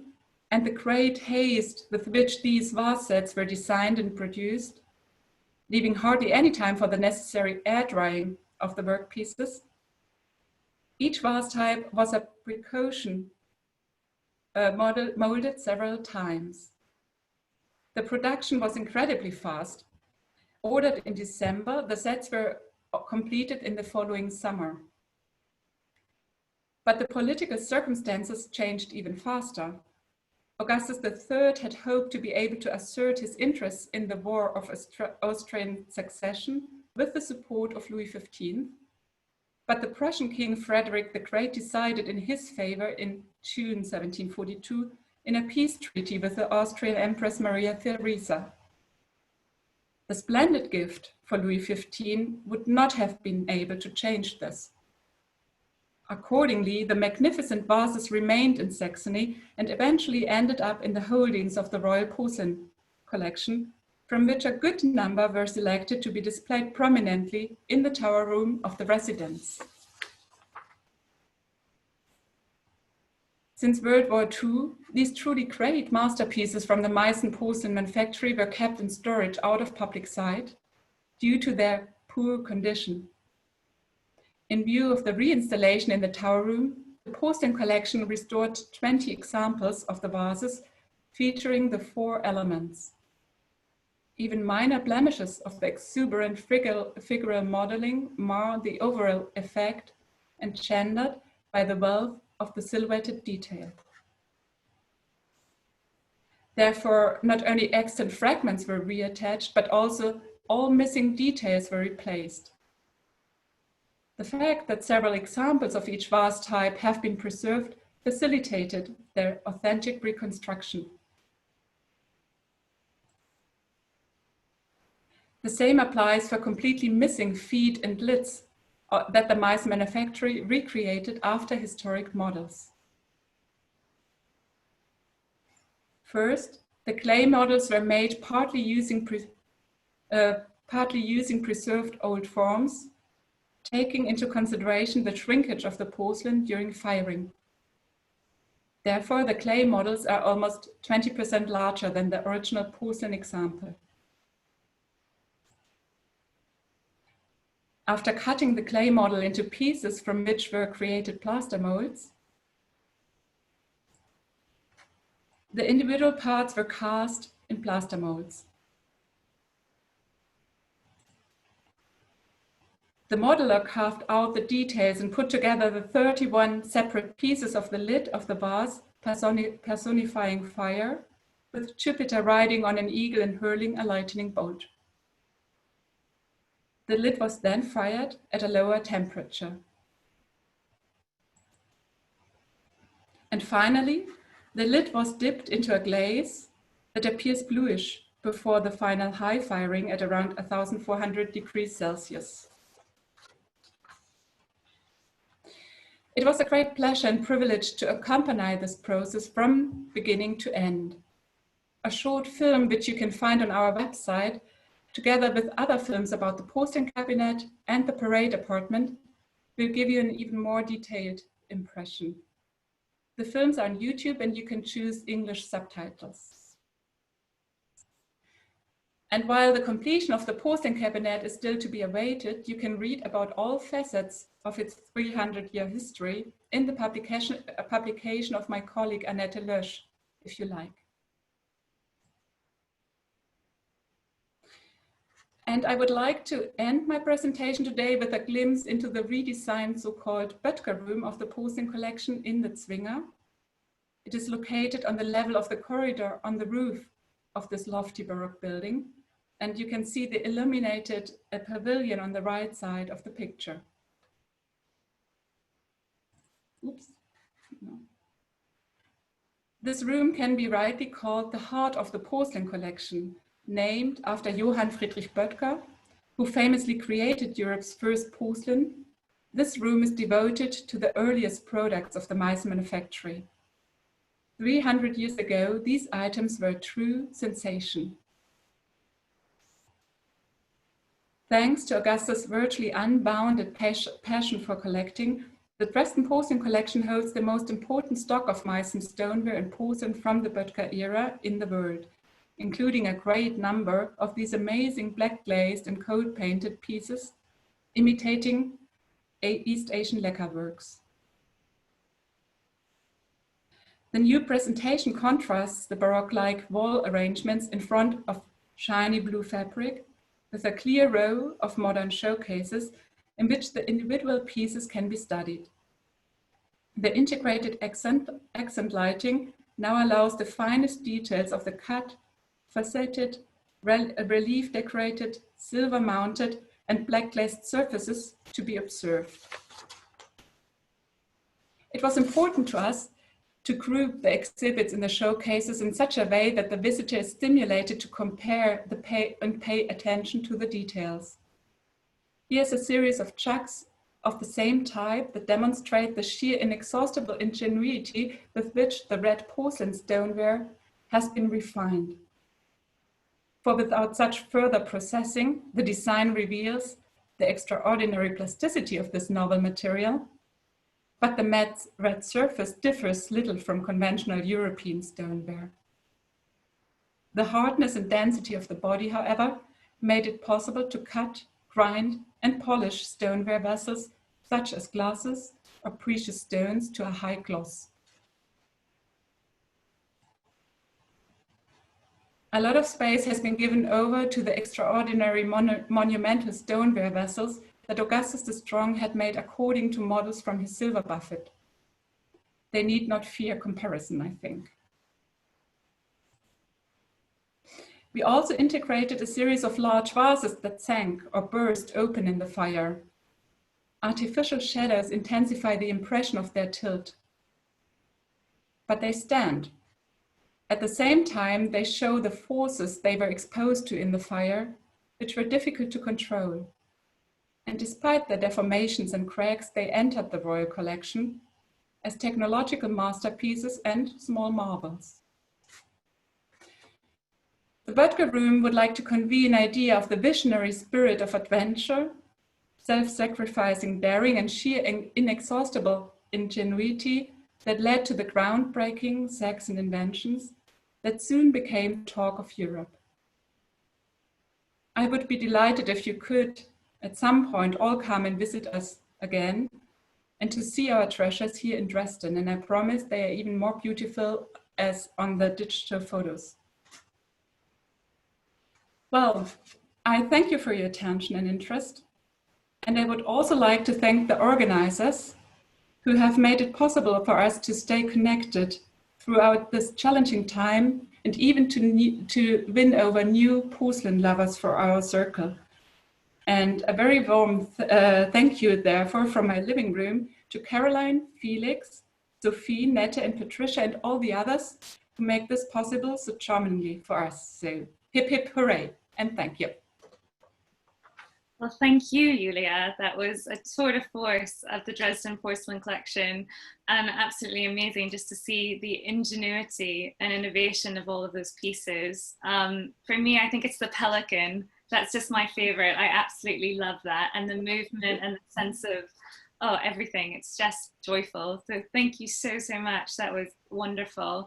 and the great haste with which these vase sets were designed and produced, leaving hardly any time for the necessary air drying of the workpieces, each vase type was a precaution molded several times. The production was incredibly fast. Ordered in December, the sets were completed in the following summer. But the political circumstances changed even faster. Augustus III had hoped to be able to assert his interests in the War of Austrian Succession with the support of Louis XV, but the Prussian King Frederick the Great decided in his favor in June 1742 in a peace treaty with the Austrian Empress Maria Theresa. The splendid gift for Louis XV would not have been able to change this. Accordingly, the magnificent vases remained in Saxony and eventually ended up in the holdings of the Royal Porcelain Collection, from which a good number were selected to be displayed prominently in the tower room of the residence. Since World War II, these truly great masterpieces from the Meissen Porcelain Manufactory were kept in storage out of public sight due to their poor condition. In view of the reinstallation in the tower room, the porcelain collection restored 20 examples of the vases featuring the 4 elements. Even minor blemishes of the exuberant figural modeling mar the overall effect, engendered by the wealth of the silhouetted detail. Therefore, not only extant fragments were reattached, but also all missing details were replaced. The fact that several examples of each vase type have been preserved facilitated their authentic reconstruction. The same applies for completely missing feet and lids that the Meissen Manufactory recreated after historic models. First, the clay models were made partly using preserved old forms, taking into consideration the shrinkage of the porcelain during firing. Therefore, the clay models are almost 20% larger than the original porcelain example. After cutting the clay model into pieces from which were created plaster molds, the individual parts were cast in plaster molds. The modeler carved out the details and put together the 31 separate pieces of the lid of the vase, personifying fire, with Jupiter riding on an eagle and hurling a lightning bolt. The lid was then fired at a lower temperature. And finally, the lid was dipped into a glaze that appears bluish before the final high firing at around 1400 degrees Celsius. It was a great pleasure and privilege to accompany this process from beginning to end. A short film, which you can find on our website, together with other films about the porcelain cabinet and the parade apartment, will give you an even more detailed impression. The films are on YouTube and you can choose English subtitles. And while the completion of the porcelain cabinet is still to be awaited, you can read about all facets of its 300-year history in the publication of my colleague Annette Lösch, if you like. And I would like to end my presentation today with a glimpse into the redesigned so-called Böttger room of the porcelain collection in the Zwinger. It is located on the level of the corridor on the roof of this lofty Baroque building. And you can see the illuminated pavilion on the right side of the picture. Oops. No. This room can be rightly called the heart of the porcelain collection, named after Johann Friedrich Böttger, who famously created Europe's first porcelain. This room is devoted to the earliest products of the Meissen Manufactory. 300 years ago, these items were a true sensation. Thanks to Augustus' virtually unbounded passion for collecting, the Dresden Porcelain Collection holds the most important stock of Meissen stoneware and porcelain from the Böttger era in the world, including a great number of these amazing black glazed and cold painted pieces, imitating East Asian lacquer works. The new presentation contrasts the Baroque-like wall arrangements in front of shiny blue fabric with a clear row of modern showcases in which the individual pieces can be studied. The integrated accent lighting now allows the finest details of the cut, faceted, relief decorated, silver mounted and black glazed surfaces to be observed. It was important to us to group the exhibits in the showcases in such a way that the visitor is stimulated to compare and pay attention to the details. Here's a series of jugs of the same type that demonstrate the sheer inexhaustible ingenuity with which the red porcelain stoneware has been refined. For without such further processing, the design reveals the extraordinary plasticity of this novel material, but the matte red surface differs little from conventional European stoneware. The hardness and density of the body, however, made it possible to cut, grind, and polish stoneware vessels such as glasses or precious stones to a high gloss. A lot of space has been given over to the extraordinary monumental stoneware vessels that Augustus the Strong had made according to models from his silver buffet. They need not fear comparison, I think. We also integrated a series of large vases that sank or burst open in the fire. Artificial shadows intensify the impression of their tilt. But they stand. At the same time, they show the forces they were exposed to in the fire, which were difficult to control. And despite their deformations and cracks, they entered the royal collection as technological masterpieces and small marvels. The Böttger room would like to convey an idea of the visionary spirit of adventure, self-sacrificing daring and sheer inexhaustible ingenuity that led to the groundbreaking Saxon inventions that soon became the talk of Europe. I would be delighted if you could, at some point, all come and visit us again and to see our treasures here in Dresden. And I promise they are even more beautiful as on the digital photos. Well, I thank you for your attention and interest. And I would also like to thank the organizers who have made it possible for us to stay connected throughout this challenging time and even to win over new porcelain lovers for our circle. And a very warm thank you, therefore, from my living room to Caroline, Felix, Sophie, Nette, and Patricia, and all the others who make this possible so charmingly for us. So hip, hip, hooray, and thank you. Well, thank you, Julia. That was a tour de force of the Dresden Porcelain Collection, and absolutely amazing just to see the ingenuity and innovation of all of those pieces. For me, I think it's the pelican. That's just my favorite. I absolutely love that. And the movement and the sense of oh, everything. It's just joyful. So thank you so, so much. That was wonderful.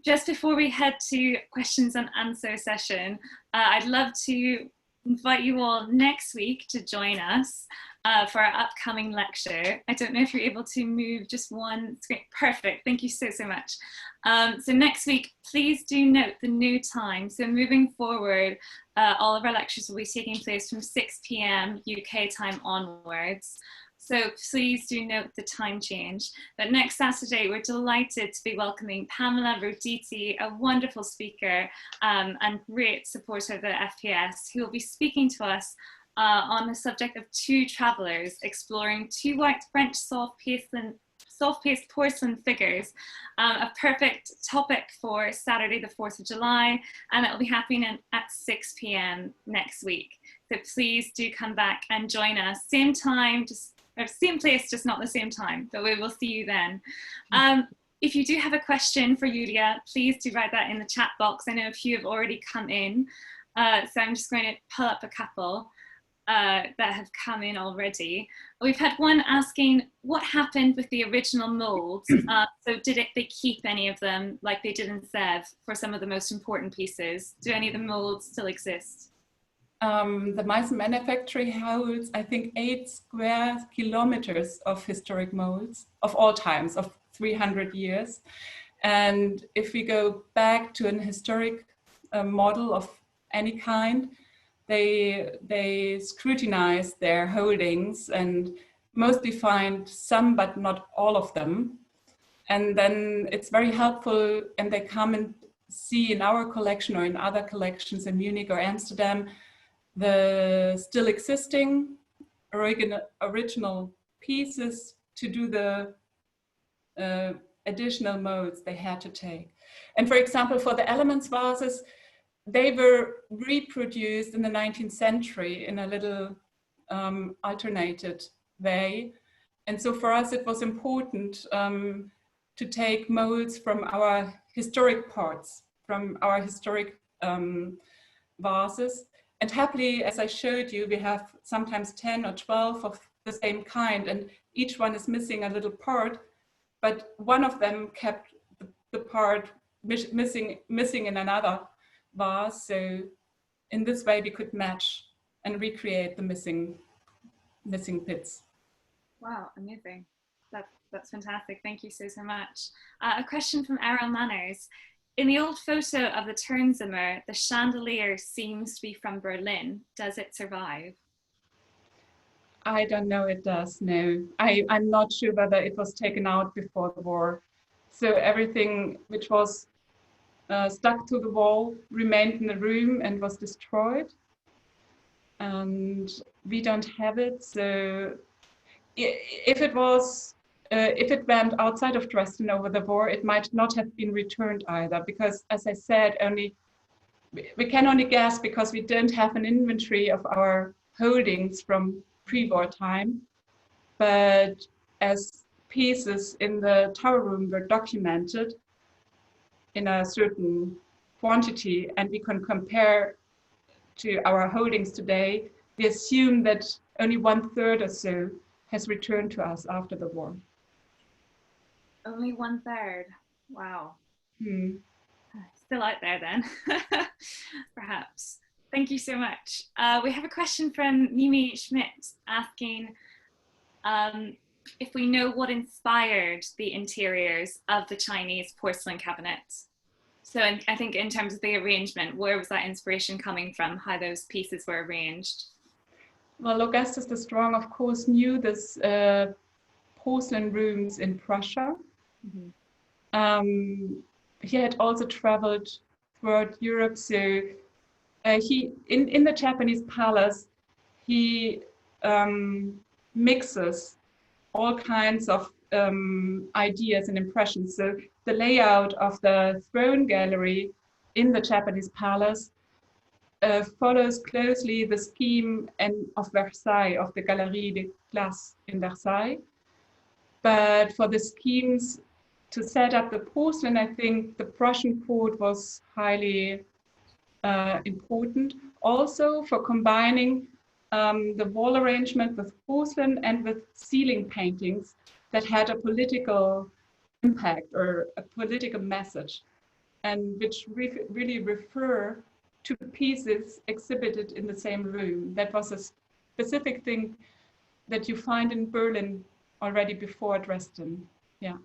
Just before we head to questions and answer session, I'd love to invite you all next week to join us for our upcoming lecture. I don't know if you're able to move just one screen. Perfect, thank you so, so much. So next week, please do note the new time. So moving forward, all of our lectures will be taking place from 6 p.m. UK time onwards. So please do note the time change. But next Saturday, we're delighted to be welcoming Pamela Roditi, a wonderful speaker and great supporter of the FPS, who will be speaking to us on the subject of two travelers exploring two white French soft-paste porcelain figures, a perfect topic for Saturday the 4th of July, and it will be happening at 6 p.m. next week. So please do come back and join us. Same time, same place, just not the same time, but we will see you then. If you do have a question for Julia, please do write that in the chat box. I know a few have already come in, so I'm just going to pull up a couple that have come in already. We've had one asking what happened with the original molds. So they keep any of them like they did in Sèvres for some of the most important pieces? Do any of the molds still exist? The Meissen Manufactory holds, I think, 8 square kilometers of historic molds of all times, of 300 years. And if we go back to an historic model of any kind, they scrutinize their holdings and mostly find some, but not all of them. And then it's very helpful, and they come and see in our collection or in other collections in Munich or Amsterdam the still existing original pieces to do the additional molds they had to take. And for example, for the elements vases, they were reproduced in the 19th century in a little alternated way. And so for us, it was important to take molds from our historic parts, from our historic vases. And happily, as I showed you, we have sometimes 10 or 12 of the same kind, and each one is missing a little part, but one of them kept the part missing in another vase. So in this way, we could match and recreate the missing bits. Wow, amazing. That's fantastic. Thank you so, so much. A question from Errol Manners. In the old photo of the Turnzimmer, the chandelier seems to be from Berlin. Does it survive? I don't know it does, no. I'm not sure whether it was taken out before the war. So everything which was stuck to the wall remained in the room and was destroyed. And we don't have it. So if it went outside of Dresden over the war, it might not have been returned either, because as I said, we can only guess because we don't have an inventory of our holdings from pre-war time. But as pieces in the tower room were documented in a certain quantity, and we can compare to our holdings today, we assume that only 1/3 or so has returned to us after the war. Only 1/3. Wow. Hmm. Still out there then, perhaps. Thank you so much. We have a question from Mimi Schmidt asking if we know what inspired the interiors of the Chinese porcelain cabinets. So I think in terms of the arrangement, where was that inspiration coming from, how those pieces were arranged? Well, Augustus the Strong, of course, knew this porcelain rooms in Prussia. Mm-hmm. He had also traveled throughout Europe, so he in the Japanese palace he mixes all kinds of ideas and impressions. So the layout of the throne gallery in the Japanese palace follows closely the scheme of Versailles, of the Galerie des Glaces in Versailles. But for the schemes to set up the porcelain, I think the Prussian court was highly important. Also for combining the wall arrangement with porcelain and with ceiling paintings that had a political impact or a political message, and which really refer to pieces exhibited in the same room. That was a specific thing that you find in Berlin already before Dresden. Yeah.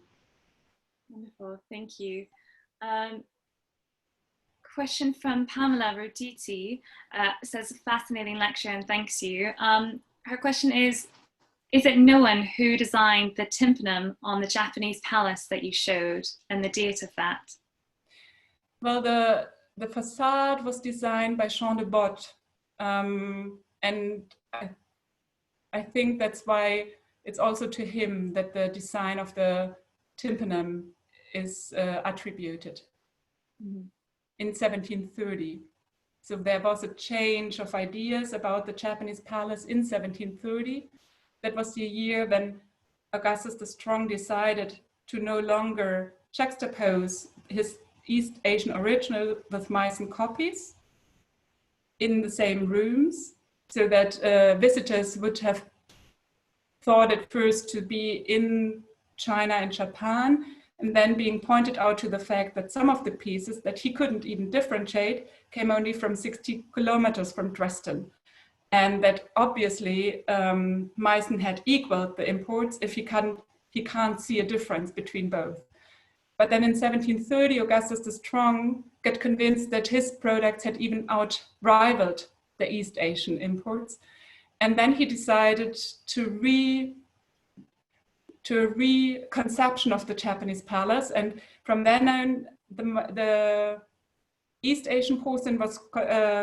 Wonderful, thank you. Question from Pamela Roditi, says fascinating lecture and thanks you. Her question is it known who designed the tympanum on the Japanese palace that you showed and the date of that? Well, the facade was designed by Jean de Botte, and I think that's why it's also to him that the design of the tympanum is attributed. Mm-hmm. In 1730. So there was a change of ideas about the Japanese palace in 1730. That was the year when Augustus the Strong decided to no longer juxtapose his East Asian original with Meissen copies in the same rooms, so that visitors would have thought at first to be in China and Japan, and then being pointed out to the fact that some of the pieces that he couldn't even differentiate came only from 60 kilometers from Dresden. And that obviously Meissen had equaled the imports if he can't see a difference between both. But then in 1730, Augustus the Strong got convinced that his products had even out-rivaled the East Asian imports. And then he decided to reconception of the Japanese palace, and from then on the East Asian porcelain was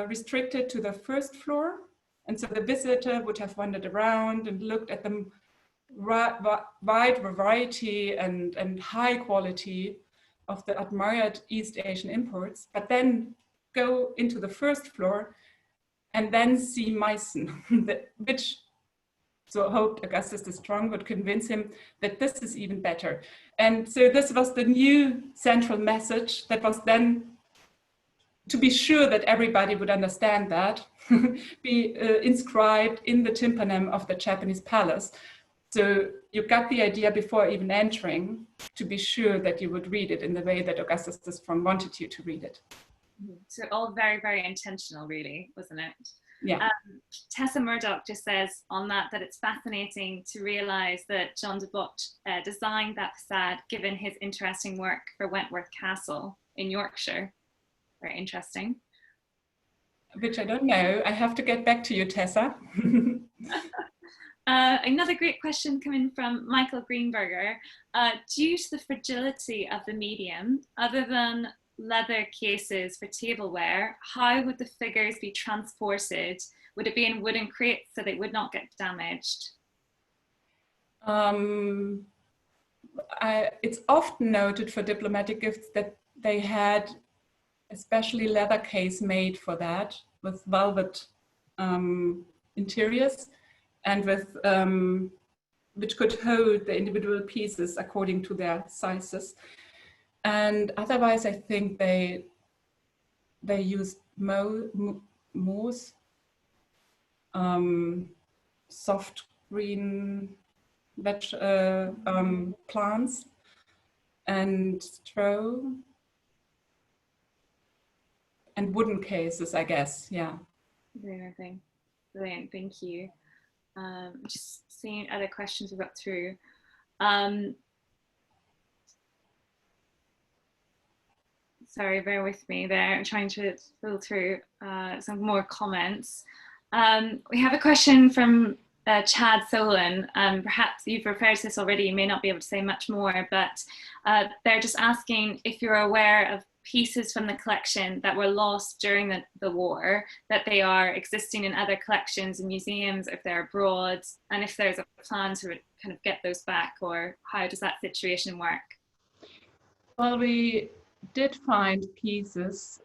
restricted to the first floor, and so the visitor would have wandered around and looked at the wide variety and high quality of the admired East Asian imports, but then go into the first floor and then see Meissen, which so hoped Augustus the Strong would convince him that this is even better. And so this was the new central message that was then, to be sure that everybody would understand that, be inscribed in the tympanum of the Japanese palace. So you got the idea before even entering, to be sure that you would read it in the way that Augustus the Strong wanted you to read it. So all very, very intentional, really, wasn't it? Yeah. Tessa Murdoch just says on that it's fascinating to realize that Jean de Botte designed that facade given his interesting work for Wentworth Castle in Yorkshire. Very interesting. Which I don't know. I have to get back to you, Tessa. Another great question coming from Michael Greenberger. Due to the fragility of the medium, other than leather cases for tableware, how would the figures be transported? Would it be in wooden crates so they would not get damaged? It's often noted for diplomatic gifts that they had especially leather case made for that, with velvet interiors, and with which could hold the individual pieces according to their sizes. And otherwise, I think they used moss, soft green plants, and straw, and wooden cases, I guess. Yeah. Brilliant, brilliant. Thank you. Just seeing other questions we got through. Sorry, bear with me there. I'm trying to fill through some more comments. We have a question from Chad Solon. Perhaps you've referred to this already, you may not be able to say much more, but they're just asking if you're aware of pieces from the collection that were lost during the war, that they are existing in other collections and museums, if they're abroad, and if there's a plan to kind of get those back, or how does that situation work? Well, we did find pieces.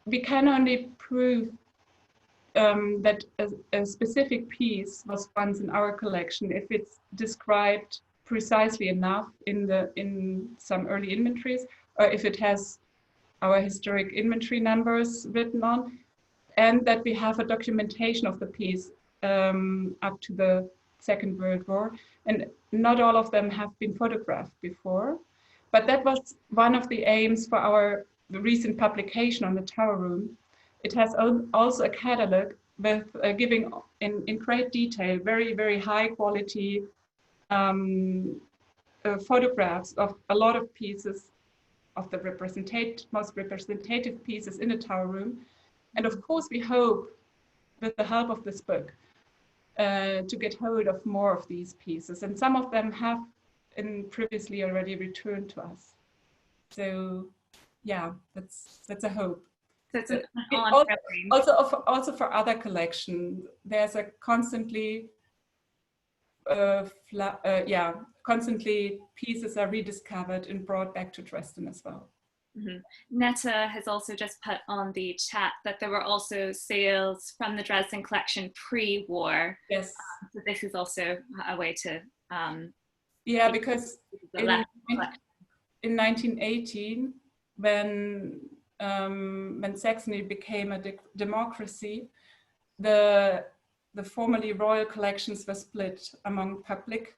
We can only prove that a specific piece was once in our collection if it's described precisely enough in some early inventories, or if it has our historic inventory numbers written on. and that we have a documentation of the piece up to the Second World War. And not all of them have been photographed before, but that was one of the aims for our recent publication on the Tower Room. It has also a catalog with giving in great detail, very, very high quality photographs of a lot of pieces of the most representative pieces in the Tower Room. And of course, we hope, with the help of this book, to get hold of more of these pieces. And some of them have previously already returned to us. So yeah, that's a hope. So it's also for other collections, there's a constantly constantly pieces are rediscovered and brought back to Dresden as well. Mm-hmm. Netta has also just put on the chat that there were also sales from the Dresden collection pre-war. Yes. So this is also a way to yeah, because in 1918, when Saxony became a democracy, the formerly royal collections were split among public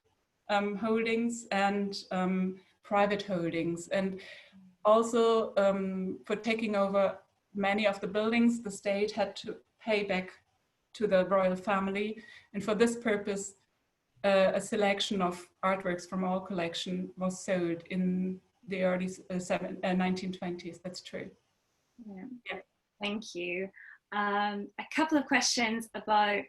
holdings and private holdings. And also for taking over many of the buildings, the state had to pay back to the royal family. And for this purpose, a selection of artworks from all collection was sold in the early 1920s. That's true. Yeah. Yeah. Thank you. A couple of questions about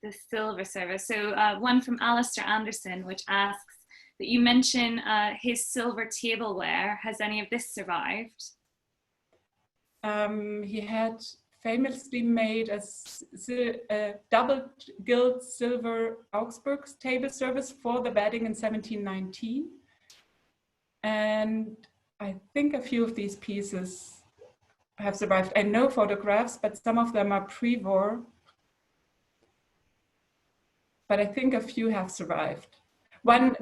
the silver service. So one from Alistair Anderson, which asks that you mention his silver tableware. Has any of this survived? He had famously made a double gilt silver Augsburg table service for the wedding in 1719. And I think a few of these pieces have survived. I know photographs, but some of them are pre-war. But I think a few have survived. One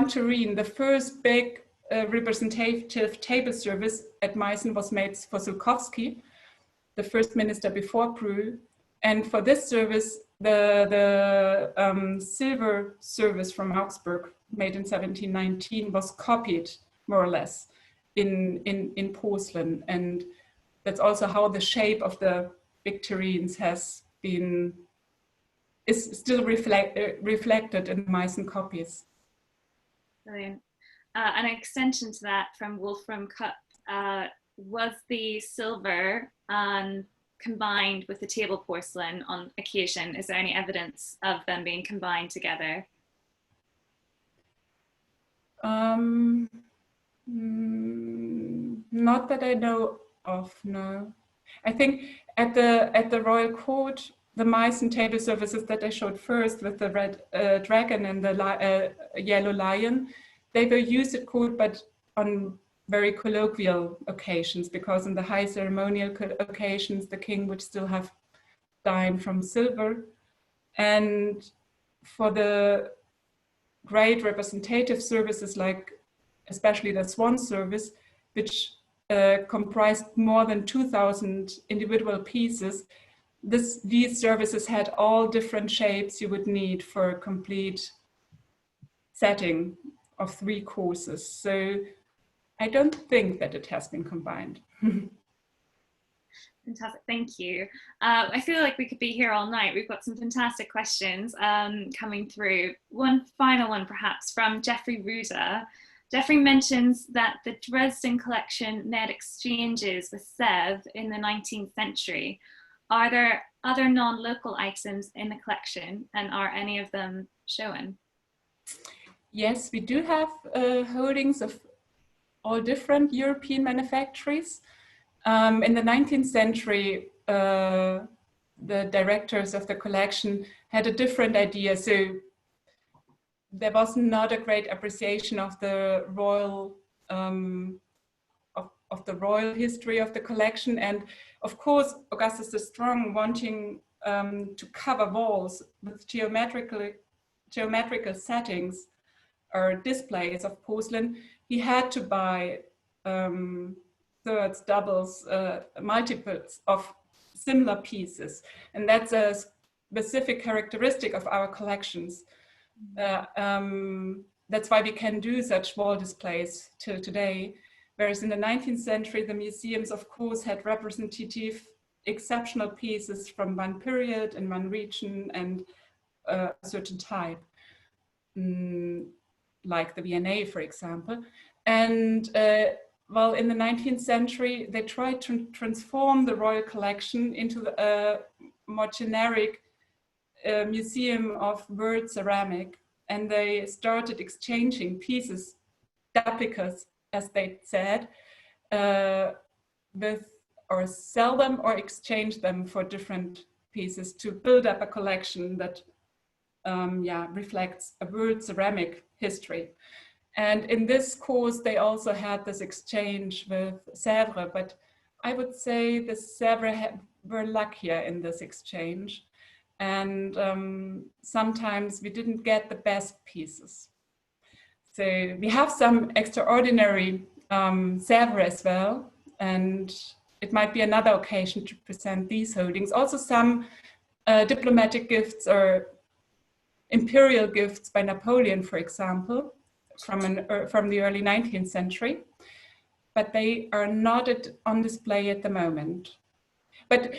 tureen, the first big representative table service at Meissen was made for Sulkowski, the first minister before Prue. And for this service, the silver service from Augsburg, made in 1719, was copied more or less in porcelain. And that's also how the shape of the big tureens is still reflected in Meissen copies. Brilliant. An extension to that from Wolfram Cup, was the silver combined with the table porcelain on occasion? Is there any evidence of them being combined together? Not that I know of, no. I think at the royal court, the Meissen table services that I showed first with the red dragon and the yellow lion, they were used at court, but on very colloquial occasions, because in the high ceremonial occasions, the king would still have dined from silver. And for the great representative services, like especially the swan service, which comprised more than 2,000 individual pieces, these services had all different shapes you would need for a complete setting of 3 courses. So I don't think that it has been combined. Fantastic, thank you. I feel like we could be here all night. We've got some fantastic questions coming through. One final one perhaps from Geoffrey Ruda. Geoffrey mentions that the Dresden collection made exchanges with Sèvres in the 19th century. Are there other non-local items in the collection, and are any of them shown? Yes, we do have holdings of all different European manufactories. In the 19th century, the directors of the collection had a different idea. So there was not a great appreciation of the royal of the royal history of the collection. And of course, Augustus the Strong, wanting to cover walls with geometrical settings or displays of porcelain, he had to buy thirds, doubles, multiples of similar pieces. And that's a specific characteristic of our collections. That's why we can do such wall displays till today. Whereas in the 19th century, the museums, of course, had representative, exceptional pieces from one period and one region and a certain type, like the V&A, for example. And well, in the 19th century, they tried to transform the royal collection into a more generic museum of world ceramic. And they started exchanging pieces, duplicas, as they said, with or sell them or exchange them for different pieces to build up a collection that reflects a world ceramic history. And in this course, they also had this exchange with Sèvres, but I would say the Sèvres were luckier in this exchange. And sometimes we didn't get the best pieces. So we have some extraordinary Sèvres as well, and it might be another occasion to present these holdings. Also some diplomatic gifts or imperial gifts by Napoleon, for example, from the early 19th century, but they are not on display at the moment. But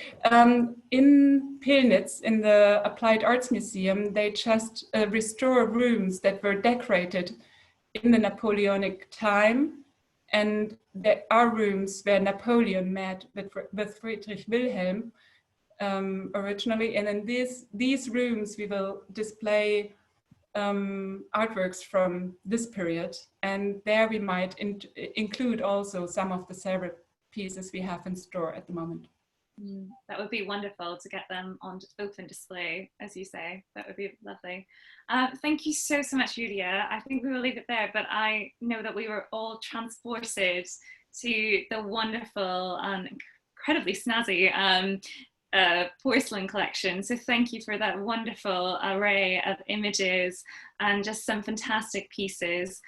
in Pillnitz, in the Applied Arts Museum, they just restore rooms that were decorated in the Napoleonic time. And there are rooms where Napoleon met with Friedrich Wilhelm originally. And in these rooms, we will display artworks from this period. And there we might include also some of the Sèvres pieces we have in store at the moment. That would be wonderful to get them on open display, as you say. That would be lovely. Thank you so much, Julia. I think we will leave it there, but I know that we were all transported to the wonderful and incredibly snazzy porcelain collection. So thank you for that wonderful array of images and just some fantastic pieces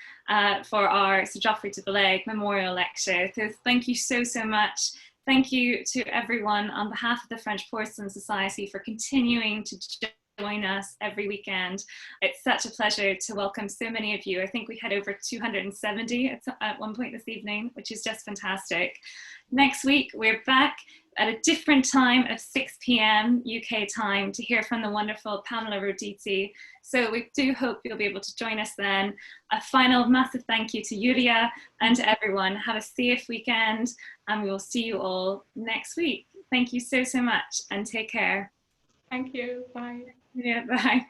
for our Sir Geoffrey de Bellaigue memorial lecture. So thank you so much. Thank you to everyone on behalf of the French Porcelain Society for continuing to join us every weekend. It's such a pleasure to welcome so many of you. I think we had over 270 at one point this evening, which is just fantastic. Next week, we're back at a different time of 6 p.m. UK time to hear from the wonderful Pamela Roditi. So we do hope you'll be able to join us then. A final massive thank you to Julia and to everyone. Have a safe weekend and we will see you all next week. Thank you so much and take care. Thank you. Bye. Yeah, bye.